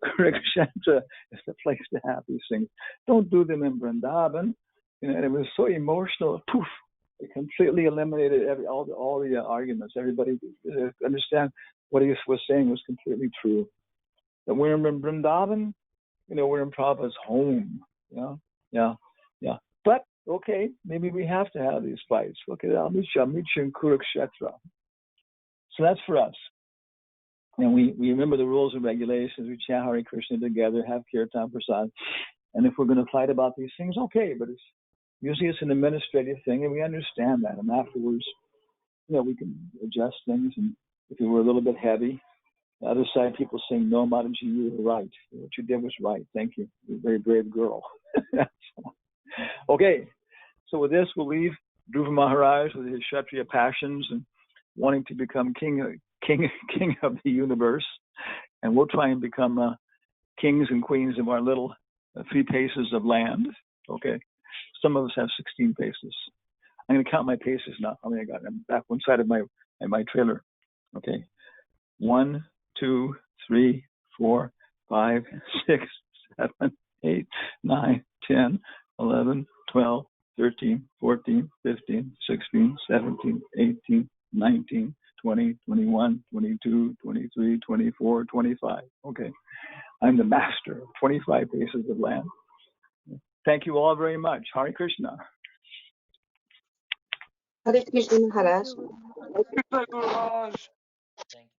Kurukshetra is the place to have these things. Don't do them in Vrindavan. And it was so emotional. Poof! It completely eliminated all the arguments. Everybody understand what he was saying was completely true. That we're in Vrindavan, we're in Prabhupada's home. Yeah. But okay, maybe we have to have these fights. Okay, I'll meet you in Kurukshetra. So that's for us. And we remember the rules and regulations. We chant Hare Krishna together, have kirtan prasad. And if we're going to fight about these things, okay, but usually it's an administrative thing, and we understand that. And afterwards, we can adjust things. And if it were a little bit heavy, the other side, people saying, no, Mataji, you were right. What you did was right. Thank you. You're a very brave girl. Okay, so with this, we'll leave Dhruva Maharaj with his Kshatriya passions and wanting to become king of the universe, and we'll try and become kings and queens of our little 3 paces of land. Okay, some of us have 16 paces. I'm going to count my paces now. How many I got? I'm back one side of my trailer. Okay, 1, 2, 3, 4, 5, 6, 7, 8, 9, 10, 11, 12, 13, 14, 15, 16, 17, 18, 19, 20, 21, 22, 23, 24, 25. Okay. I'm the master of 25 paces of land. Thank you all very much. Hare Krishna. Hare Krishna Maharaj. Thank you.